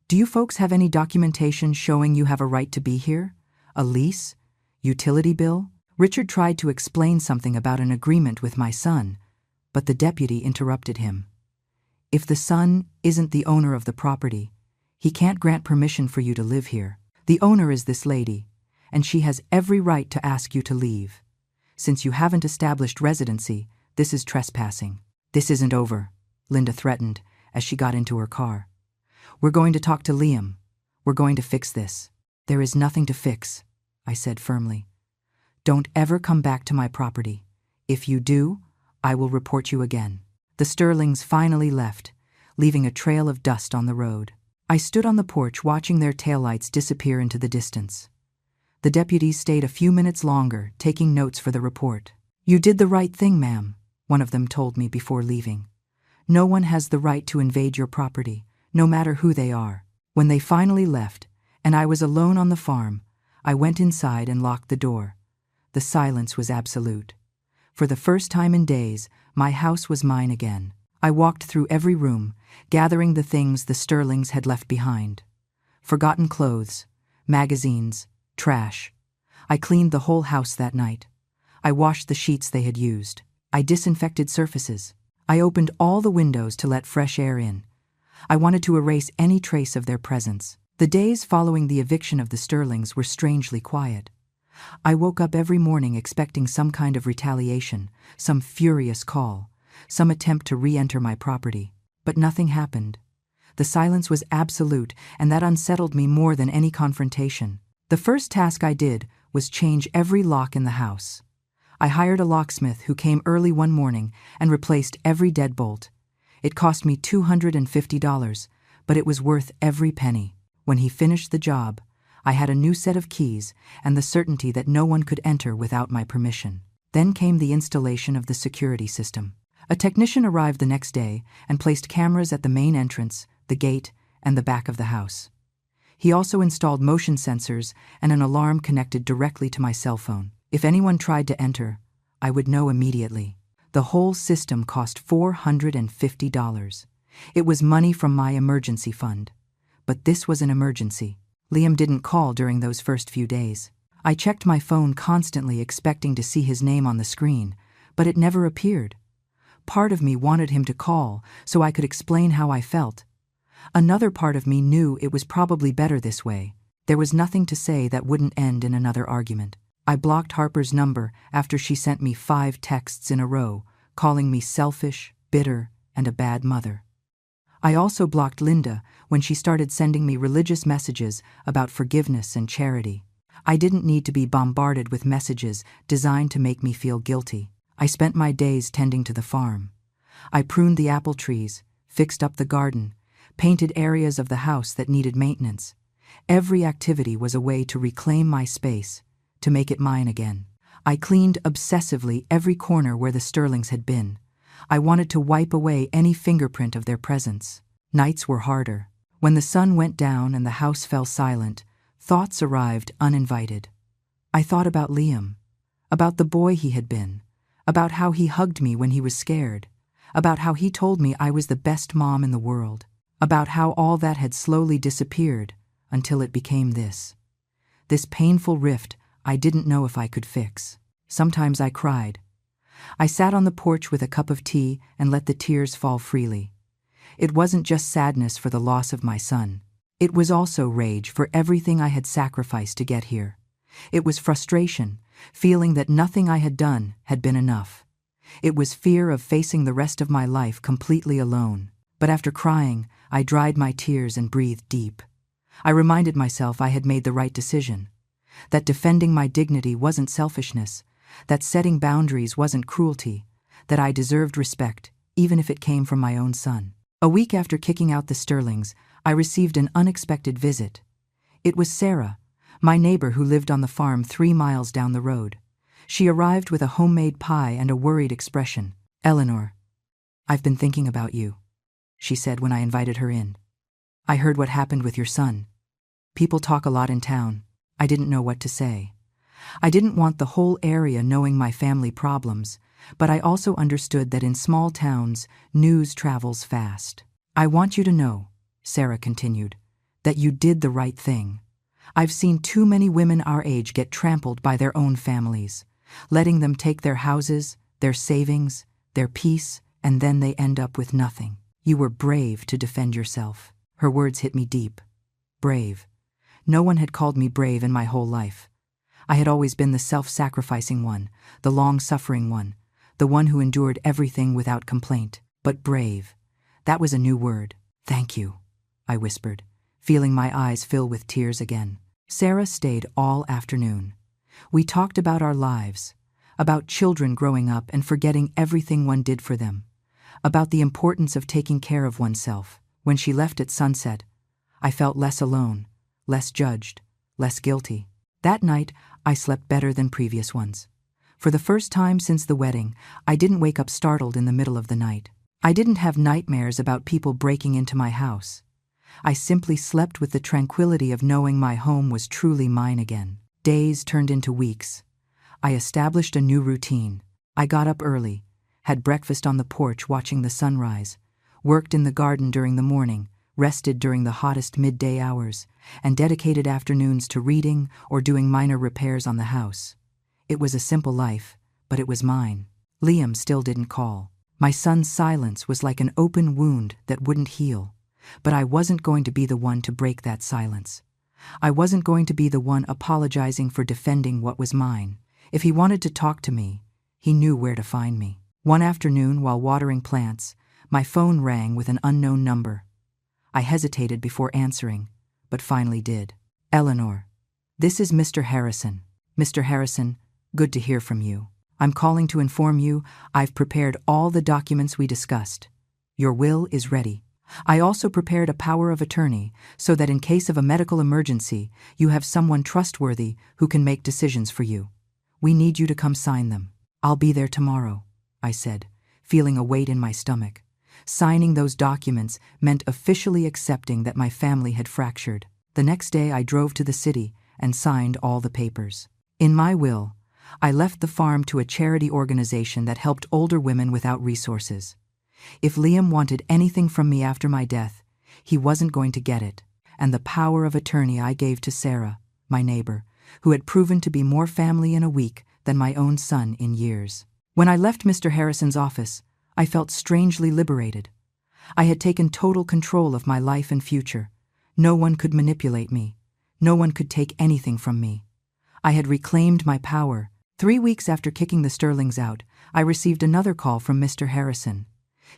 A: "Do you folks have any documentation showing you have a right to be here? A lease? Utility bill?" Richard tried to explain something about an agreement with my son, but the deputy interrupted him. "If the son isn't the owner of the property, he can't grant permission for you to live here. The owner is this lady, and she has every right to ask you to leave. Since you haven't established residency, this is trespassing." "This isn't over," Linda threatened as she got into her car. "We're going to talk to Liam. We're going to fix this." "There is nothing to fix," I said firmly. "Don't ever come back to my property. If you do, I will report you again." The Sterlings finally left, leaving a trail of dust on the road. I stood on the porch watching their taillights disappear into the distance. The deputies stayed a few minutes longer, taking notes for the report. "You did the right thing, ma'am," one of them told me before leaving. "No one has the right to invade your property, no matter who they are." When they finally left, and I was alone on the farm, I went inside and locked the door. The silence was absolute. For the first time in days, my house was mine again. I walked through every room, gathering the things the Sterlings had left behind. Forgotten clothes, magazines, trash. I cleaned the whole house that night. I washed the sheets they had used. I disinfected surfaces. I opened all the windows to let fresh air in. I wanted to erase any trace of their presence. The days following the eviction of the Sterlings were strangely quiet. I woke up every morning expecting some kind of retaliation, some furious call, some attempt to re-enter my property. But nothing happened. The silence was absolute, and that unsettled me more than any confrontation. The first task I did was change every lock in the house. I hired a locksmith who came early one morning and replaced every deadbolt. It cost me $250, but it was worth every penny. When he finished the job, I had a new set of keys and the certainty that no one could enter without my permission. Then came the installation of the security system. A technician arrived the next day and placed cameras at the main entrance, the gate, and the back of the house. He also installed motion sensors and an alarm connected directly to my cell phone. If anyone tried to enter, I would know immediately. The whole system cost $450. It was money from my emergency fund. But this was an emergency. Liam didn't call during those first few days. I checked my phone constantly, expecting to see his name on the screen, but it never appeared. Part of me wanted him to call so I could explain how I felt. Another part of me knew it was probably better this way. There was nothing to say that wouldn't end in another argument. I blocked Harper's number after she sent me 5 texts in a row, calling me selfish, bitter, and a bad mother. I also blocked Linda when she started sending me religious messages about forgiveness and charity. I didn't need to be bombarded with messages designed to make me feel guilty. I spent my days tending to the farm. I pruned the apple trees, fixed up the garden, painted areas of the house that needed maintenance. Every activity was a way to reclaim my space, to make it mine again. I cleaned obsessively every corner where the Sterlings had been. I wanted to wipe away any fingerprint of their presence. Nights were harder. When the sun went down and the house fell silent, thoughts arrived uninvited. I thought about Liam, about the boy he had been, about how he hugged me when he was scared, about how he told me I was the best mom in the world, about how all that had slowly disappeared until it became this. This painful rift I didn't know if I could fix. Sometimes I cried. I sat on the porch with a cup of tea and let the tears fall freely. It wasn't just sadness for the loss of my son. It was also rage for everything I had sacrificed to get here. It was frustration, feeling that nothing I had done had been enough. It was fear of facing the rest of my life completely alone. But after crying, I dried my tears and breathed deep. I reminded myself I had made the right decision, that defending my dignity wasn't selfishness, that setting boundaries wasn't cruelty, that I deserved respect, even if it came from my own son. A week after kicking out the Sterlings, I received an unexpected visit. It was Sarah, my neighbor who lived on the farm 3 miles down the road. She arrived with a homemade pie and a worried expression. "Eleanor, I've been thinking about you," she said when I invited her in. "I heard what happened with your son. People talk a lot in town. I didn't know what to say. I didn't want the whole area knowing my family problems, but I also understood that in small towns, news travels fast. I want you to know," Sarah continued, "that you did the right thing. I've seen too many women our age get trampled by their own families, letting them take their houses, their savings, their peace, and then they end up with nothing. You were brave to defend yourself." Her words hit me deep. Brave. No one had called me brave in my whole life. I had always been the self-sacrificing one, the long-suffering one, the one who endured everything without complaint. But brave, that was a new word. "Thank you," I whispered, feeling my eyes fill with tears again. Sarah stayed all afternoon. We talked about our lives, about children growing up and forgetting everything one did for them, about the importance of taking care of oneself. When she left at sunset, I felt less alone, less judged, less guilty. That night, I slept better than previous ones. For the first time since the wedding, I didn't wake up startled in the middle of the night. I didn't have nightmares about people breaking into my house. I simply slept with the tranquility of knowing my home was truly mine again. Days turned into weeks. I established a new routine. I got up early, had breakfast on the porch watching the sunrise, worked in the garden during the morning, rested during the hottest midday hours, and dedicated afternoons to reading or doing minor repairs on the house. It was a simple life, but it was mine. Liam still didn't call. My son's silence was like an open wound that wouldn't heal, but I wasn't going to be the one to break that silence. I wasn't going to be the one apologizing for defending what was mine. If he wanted to talk to me, he knew where to find me. One afternoon, while watering plants, my phone rang with an unknown number. I hesitated before answering, but finally did. Eleanor, this is Mr. Harrison. Mr. Harrison, good to hear from you. I'm calling to inform you I've prepared all the documents we discussed. Your will is ready. I also prepared a power of attorney so that in case of a medical emergency, you have someone trustworthy who can make decisions for you. We need you to come sign them. I'll be there tomorrow, I said, feeling a weight in my stomach. Signing those documents meant officially accepting that my family had fractured. The next day I drove to the city and signed all the papers. In my will, I left the farm to a charity organization that helped older women without resources. If Liam wanted anything from me after my death, he wasn't going to get it, and the power of attorney I gave to Sarah, my neighbor, who had proven to be more family in a week than my own son in years. When I left Mr. Harrison's office, I felt strangely liberated. I had taken total control of my life and future. No one could manipulate me. No one could take anything from me. I had reclaimed my power. 3 weeks after kicking the Sterlings out, I received another call from Mr. Harrison.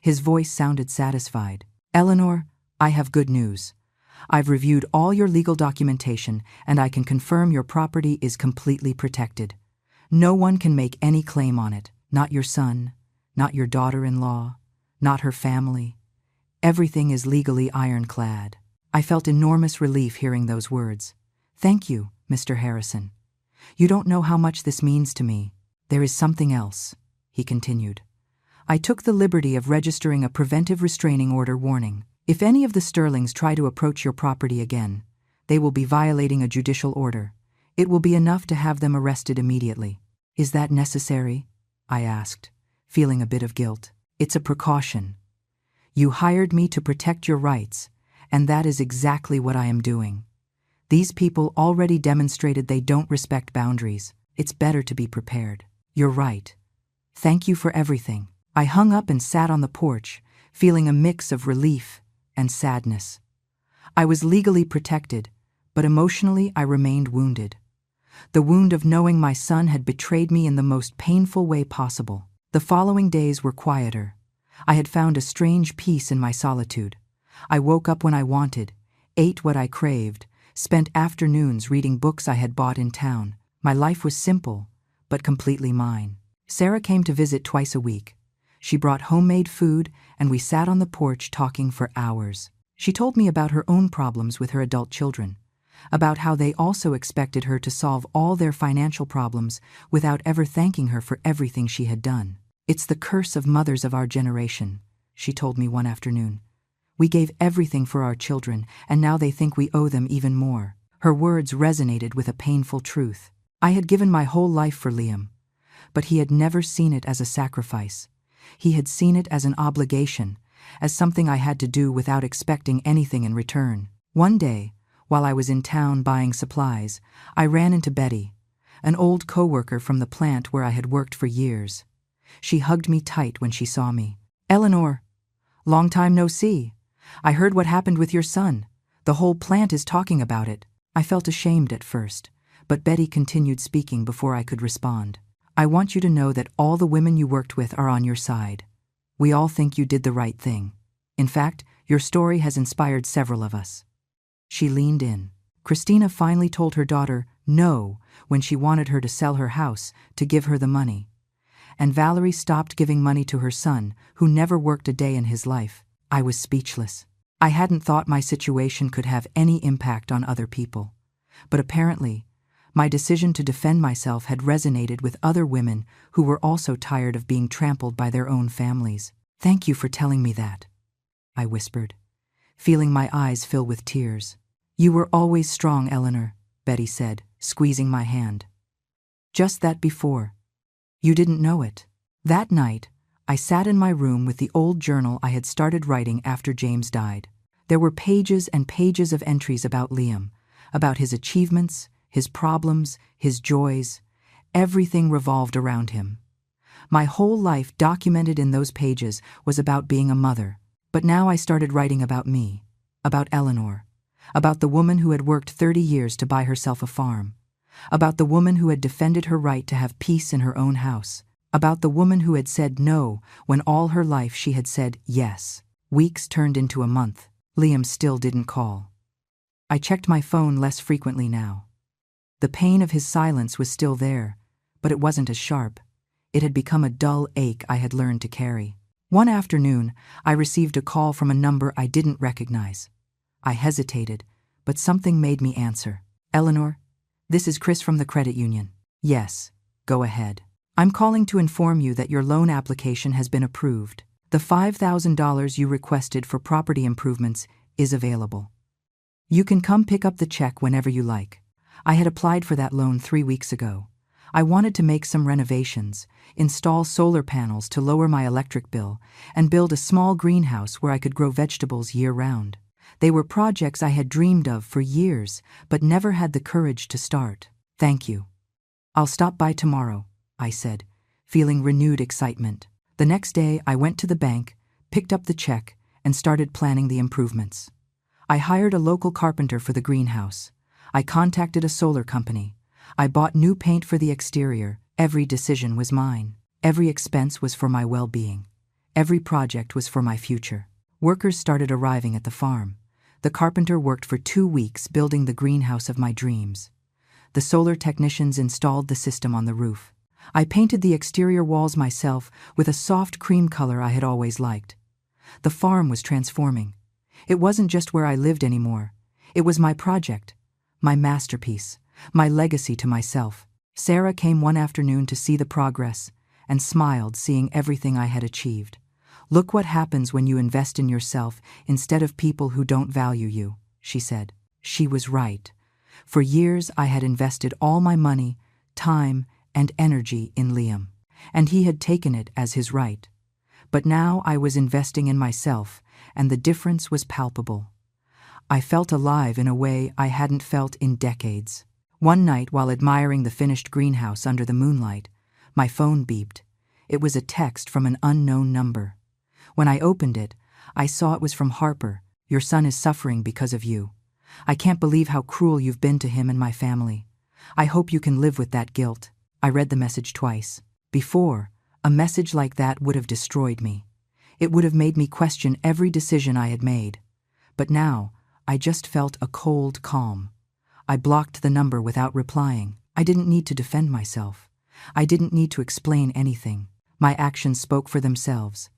A: His voice sounded satisfied. Eleanor, I have good news. I've reviewed all your legal documentation, and I can confirm your property is completely protected. No one can make any claim on it. Not your son, not your daughter-in-law, not her family. Everything is legally ironclad. I felt enormous relief hearing those words. Thank you, Mr. Harrison. You don't know how much this means to me. There is something else, he continued. I took the liberty of registering a preventive restraining order warning. If any of the Sterlings try to approach your property again, they will be violating a judicial order. It will be enough to have them arrested immediately. Is that necessary? I asked, feeling a bit of guilt. It's a precaution. You hired me to protect your rights, and that is exactly what I am doing. These people already demonstrated they don't respect boundaries. It's better to be prepared. You're right. Thank you for everything. I hung up and sat on the porch, feeling a mix of relief and sadness. I was legally protected, but emotionally I remained wounded. The wound of knowing my son had betrayed me in the most painful way possible. The following days were quieter. I had found a strange peace in my solitude. I woke up when I wanted, ate what I craved, spent afternoons reading books I had bought in town. My life was simple, but completely mine. Sarah came to visit twice a week. She brought homemade food, and we sat on the porch talking for hours. She told me about her own problems with her adult children, about how they also expected her to solve all their financial problems without ever thanking her for everything she had done. It's the curse of mothers of our generation, she told me one afternoon. We gave everything for our children, and now they think we owe them even more. Her words resonated with a painful truth. I had given my whole life for Liam, but he had never seen it as a sacrifice. He had seen it as an obligation, as something I had to do without expecting anything in return. One day, while I was in town buying supplies, I ran into Betty, an old coworker from the plant where I had worked for years. She hugged me tight when she saw me. Eleanor, long time no see. I heard what happened with your son. The whole plant is talking about it. I felt ashamed at first, but Betty continued speaking before I could respond. I want you to know that all the women you worked with are on your side. We all think you did the right thing. In fact, your story has inspired several of us. She leaned in. Christina finally told her daughter no when she wanted her to sell her house to give her the money. And Valerie stopped giving money to her son, who never worked a day in his life. I was speechless. I hadn't thought my situation could have any impact on other people. But apparently, my decision to defend myself had resonated with other women who were also tired of being trampled by their own families. "Thank you for telling me that," I whispered, feeling my eyes fill with tears. "You were always strong, Eleanor," Betty said, squeezing my hand. "Just that before. You didn't know it." That night, I sat in my room with the old journal I had started writing after James died. There were pages and pages of entries about Liam, about his achievements, his problems, his joys. Everything revolved around him. My whole life documented in those pages was about being a mother. But now I started writing about me, about Eleanor, about the woman who had worked 30 years to buy herself a farm, about the woman who had defended her right to have peace in her own house, about the woman who had said no when all her life she had said yes. Weeks turned into a month. Liam still didn't call. I checked my phone less frequently now. The pain of his silence was still there, but it wasn't as sharp. It had become a dull ache I had learned to carry. One afternoon, I received a call from a number I didn't recognize. I hesitated, but something made me answer. "Eleanor, this is Chris from the credit union." "Yes, go ahead." "I'm calling to inform you that your loan application has been approved. The $5,000 you requested for property improvements is available. You can come pick up the check whenever you like. I had applied for that loan 3 weeks ago. I wanted to make some renovations, install solar panels to lower my electric bill, and build a small greenhouse where I could grow vegetables year-round. They were projects I had dreamed of for years, but never had the courage to start. Thank you. I'll stop by tomorrow," I said, feeling renewed excitement. The next day, I went to the bank, picked up the check, and started planning the improvements. I hired a local carpenter for the greenhouse. I contacted a solar company. I bought new paint for the exterior. Every decision was mine. Every expense was for my well-being. Every project was for my future. Workers started arriving at the farm. The carpenter worked for 2 weeks building the greenhouse of my dreams. The solar technicians installed the system on the roof. I painted the exterior walls myself with a soft cream color I had always liked. The farm was transforming. It wasn't just where I lived anymore. It was my project, my masterpiece, my legacy to myself. Sarah came one afternoon to see the progress and smiled, seeing everything I had achieved. "Look what happens when you invest in yourself instead of people who don't value you," she said. She was right. For years I had invested all my money, time, and energy in Liam, and he had taken it as his right. But now I was investing in myself, and the difference was palpable. I felt alive in a way I hadn't felt in decades. One night, while admiring the finished greenhouse under the moonlight, my phone beeped. It was a text from an unknown number. When I opened it, I saw it was from Harper. "Your son is suffering because of you. I can't believe how cruel you've been to him and my family. I hope you can live with that guilt." I read the message twice. Before, a message like that would have destroyed me. It would have made me question every decision I had made. But now, I just felt a cold calm. I blocked the number without replying. I didn't need to defend myself. I didn't need to explain anything. My actions spoke for themselves.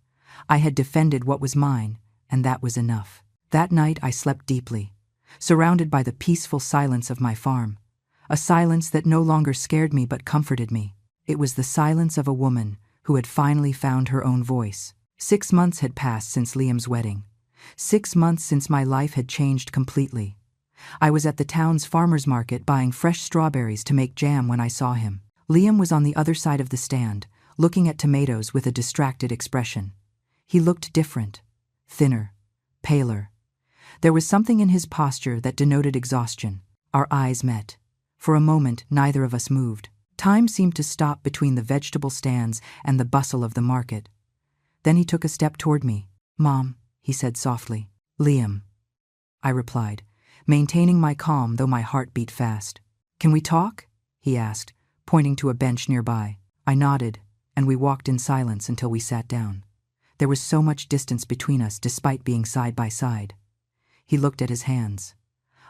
A: I had defended what was mine, and that was enough. That night I slept deeply, surrounded by the peaceful silence of my farm. A silence that no longer scared me but comforted me. It was the silence of a woman who had finally found her own voice. 6 months had passed since Liam's wedding. 6 months since my life had changed completely. I was at the town's farmer's market buying fresh strawberries to make jam when I saw him. Liam was on the other side of the stand, looking at tomatoes with a distracted expression. He looked different, thinner, paler. There was something in his posture that denoted exhaustion. Our eyes met. For a moment, neither of us moved. Time seemed to stop between the vegetable stands and the bustle of the market. Then he took a step toward me. "Mom," he said softly. "Liam," I replied, maintaining my calm though my heart beat fast. "Can we talk?" he asked, pointing to a bench nearby. I nodded, and we walked in silence until we sat down. There was so much distance between us despite being side by side. He looked at his hands.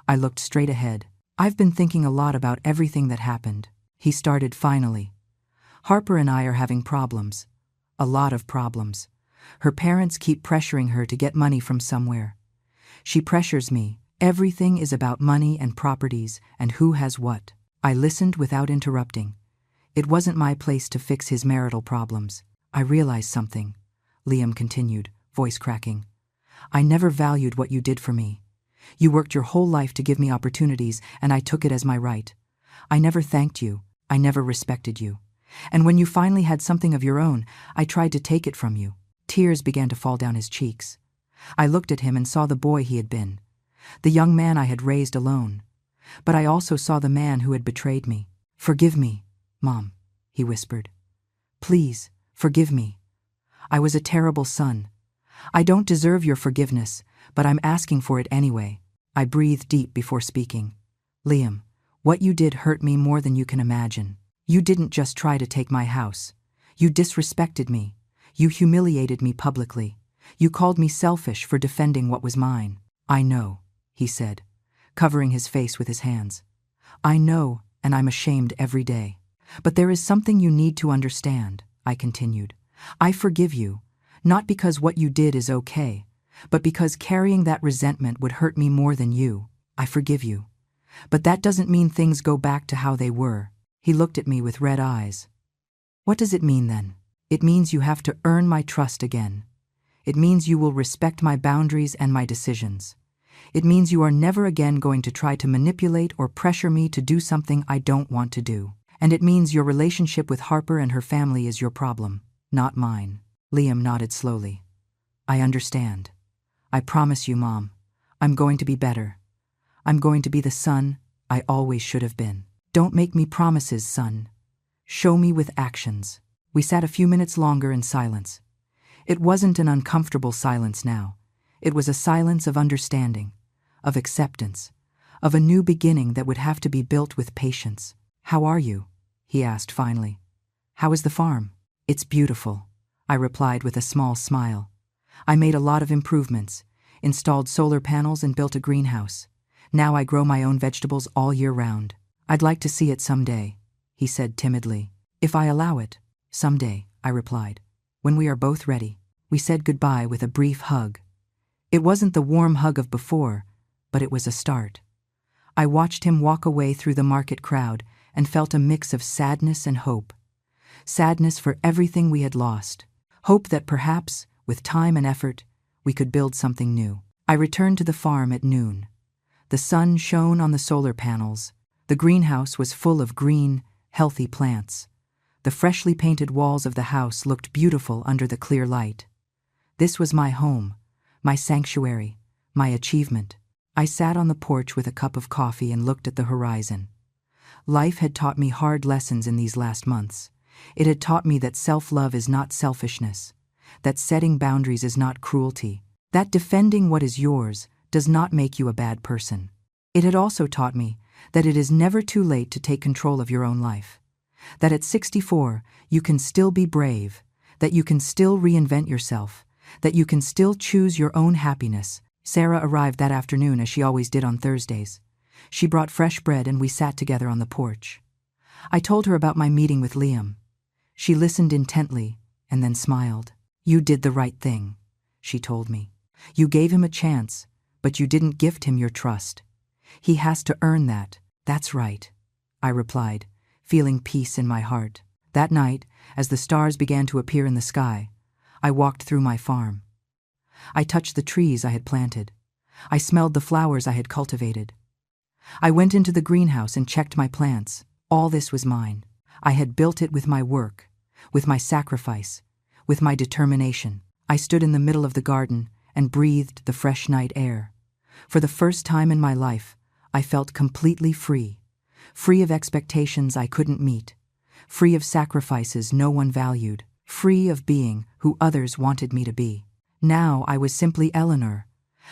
A: I looked straight ahead. "I've been thinking a lot about everything that happened," he started finally. "Harper and I are having problems. A lot of problems. Her parents keep pressuring her to get money from somewhere. She pressures me. Everything is about money and properties and who has what. I listened without interrupting. It wasn't my place to fix his marital problems. I realized something, Liam continued, voice cracking. I never valued what you did for me. You worked your whole life to give me opportunities, and I took it as my right. I never thanked you. I never respected you. And when you finally had something of your own, I tried to take it from you. Tears began to fall down his cheeks. I looked at him and saw the boy he had been, the young man I had raised alone. But I also saw the man who had betrayed me. Forgive me, Mom, he whispered. Please, forgive me. I was a terrible son. I don't deserve your forgiveness, but I'm asking for it anyway. I breathed deep before speaking. Liam, what you did hurt me more than you can imagine. You didn't just try to take my house. You disrespected me. You humiliated me publicly. You called me selfish for defending what was mine. I know, he said, covering his face with his hands. I know, and I'm ashamed every day. But there is something you need to understand, I continued. I forgive you, not because what you did is okay, but because carrying that resentment would hurt me more than you. I forgive you. But that doesn't mean things go back to how they were. He looked at me with red eyes. What does it mean then? It means you have to earn my trust again. It means you will respect my boundaries and my decisions. It means you are never again going to try to manipulate or pressure me to do something I don't want to do. And it means your relationship with Harper and her family is your problem, not mine. Liam nodded slowly. I understand. I promise you, Mom, I'm going to be better. I'm going to be the son I always should have been. Don't make me promises, son. Show me with actions. We sat a few minutes longer in silence. It wasn't an uncomfortable silence now. It was a silence of understanding, of acceptance, of a new beginning that would have to be built with patience. How are you? He asked finally. How is the farm? It's beautiful, I replied with a small smile. I made a lot of improvements, installed solar panels and built a greenhouse. Now I grow my own vegetables all year round. I'd like to see it someday, he said timidly. If I allow it. Someday, I replied. When we are both ready. We said goodbye with a brief hug. It wasn't the warm hug of before, but it was a start. I watched him walk away through the market crowd and felt a mix of sadness and hope. Sadness for everything we had lost. Hope that perhaps, with time and effort, we could build something new. I returned to the farm at noon. The sun shone on the solar panels. The greenhouse was full of green, healthy plants. The freshly painted walls of the house looked beautiful under the clear light. This was my home, my sanctuary, my achievement. I sat on the porch with a cup of coffee and looked at the horizon. Life had taught me hard lessons in these last months. It had taught me that self-love is not selfishness, that setting boundaries is not cruelty, that defending what is yours does not make you a bad person. It had also taught me that it is never too late to take control of your own life, that at 64 you can still be brave, that you can still reinvent yourself, that you can still choose your own happiness. Sarah arrived that afternoon as she always did on Thursdays. She brought fresh bread and we sat together on the porch. I told her about my meeting with Liam. She listened intently and then smiled. You did the right thing, she told me. You gave him a chance, but you didn't gift him your trust. He has to earn that. That's right, I replied, feeling peace in my heart. That night, as the stars began to appear in the sky, I walked through my farm. I touched the trees I had planted. I smelled the flowers I had cultivated. I went into the greenhouse and checked my plants. All this was mine. I had built it with my work, with my sacrifice, with my determination. I stood in the middle of the garden and breathed the fresh night air. For the first time in my life, I felt completely free. Free of expectations I couldn't meet. Free of sacrifices no one valued. Free of being who others wanted me to be. Now I was simply Eleanor,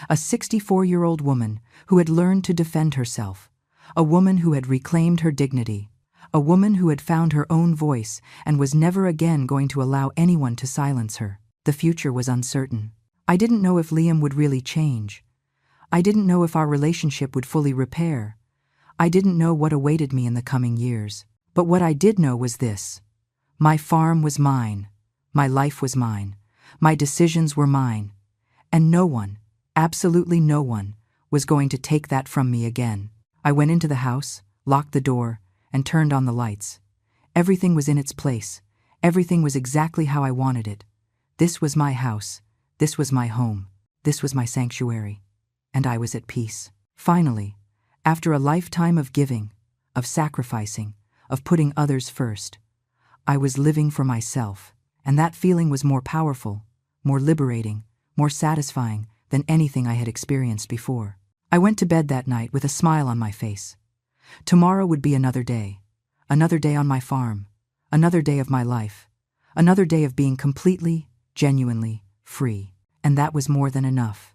A: a 64-year-old woman who had learned to defend herself, a woman who had reclaimed her dignity, a woman who had found her own voice and was never again going to allow anyone to silence her. The future was uncertain. I didn't know if Liam would really change. I didn't know if our relationship would fully repair. I didn't know what awaited me in the coming years. But what I did know was this. My farm was mine. My life was mine. My decisions were mine. And no one, Absolutely no one was going to take that from me again. I went into the house, locked the door, and turned on the lights. Everything was in its place. Everything was exactly how I wanted it. This was my house. This was my home. This was my sanctuary. And I was at peace. Finally, after a lifetime of giving, of sacrificing, of putting others first, I was living for myself, and that feeling was more powerful, more liberating, more satisfying than anything I had experienced before. I went to bed that night with a smile on my face. Tomorrow would be another day on my farm, another day of my life, another day of being completely, genuinely free. And that was more than enough.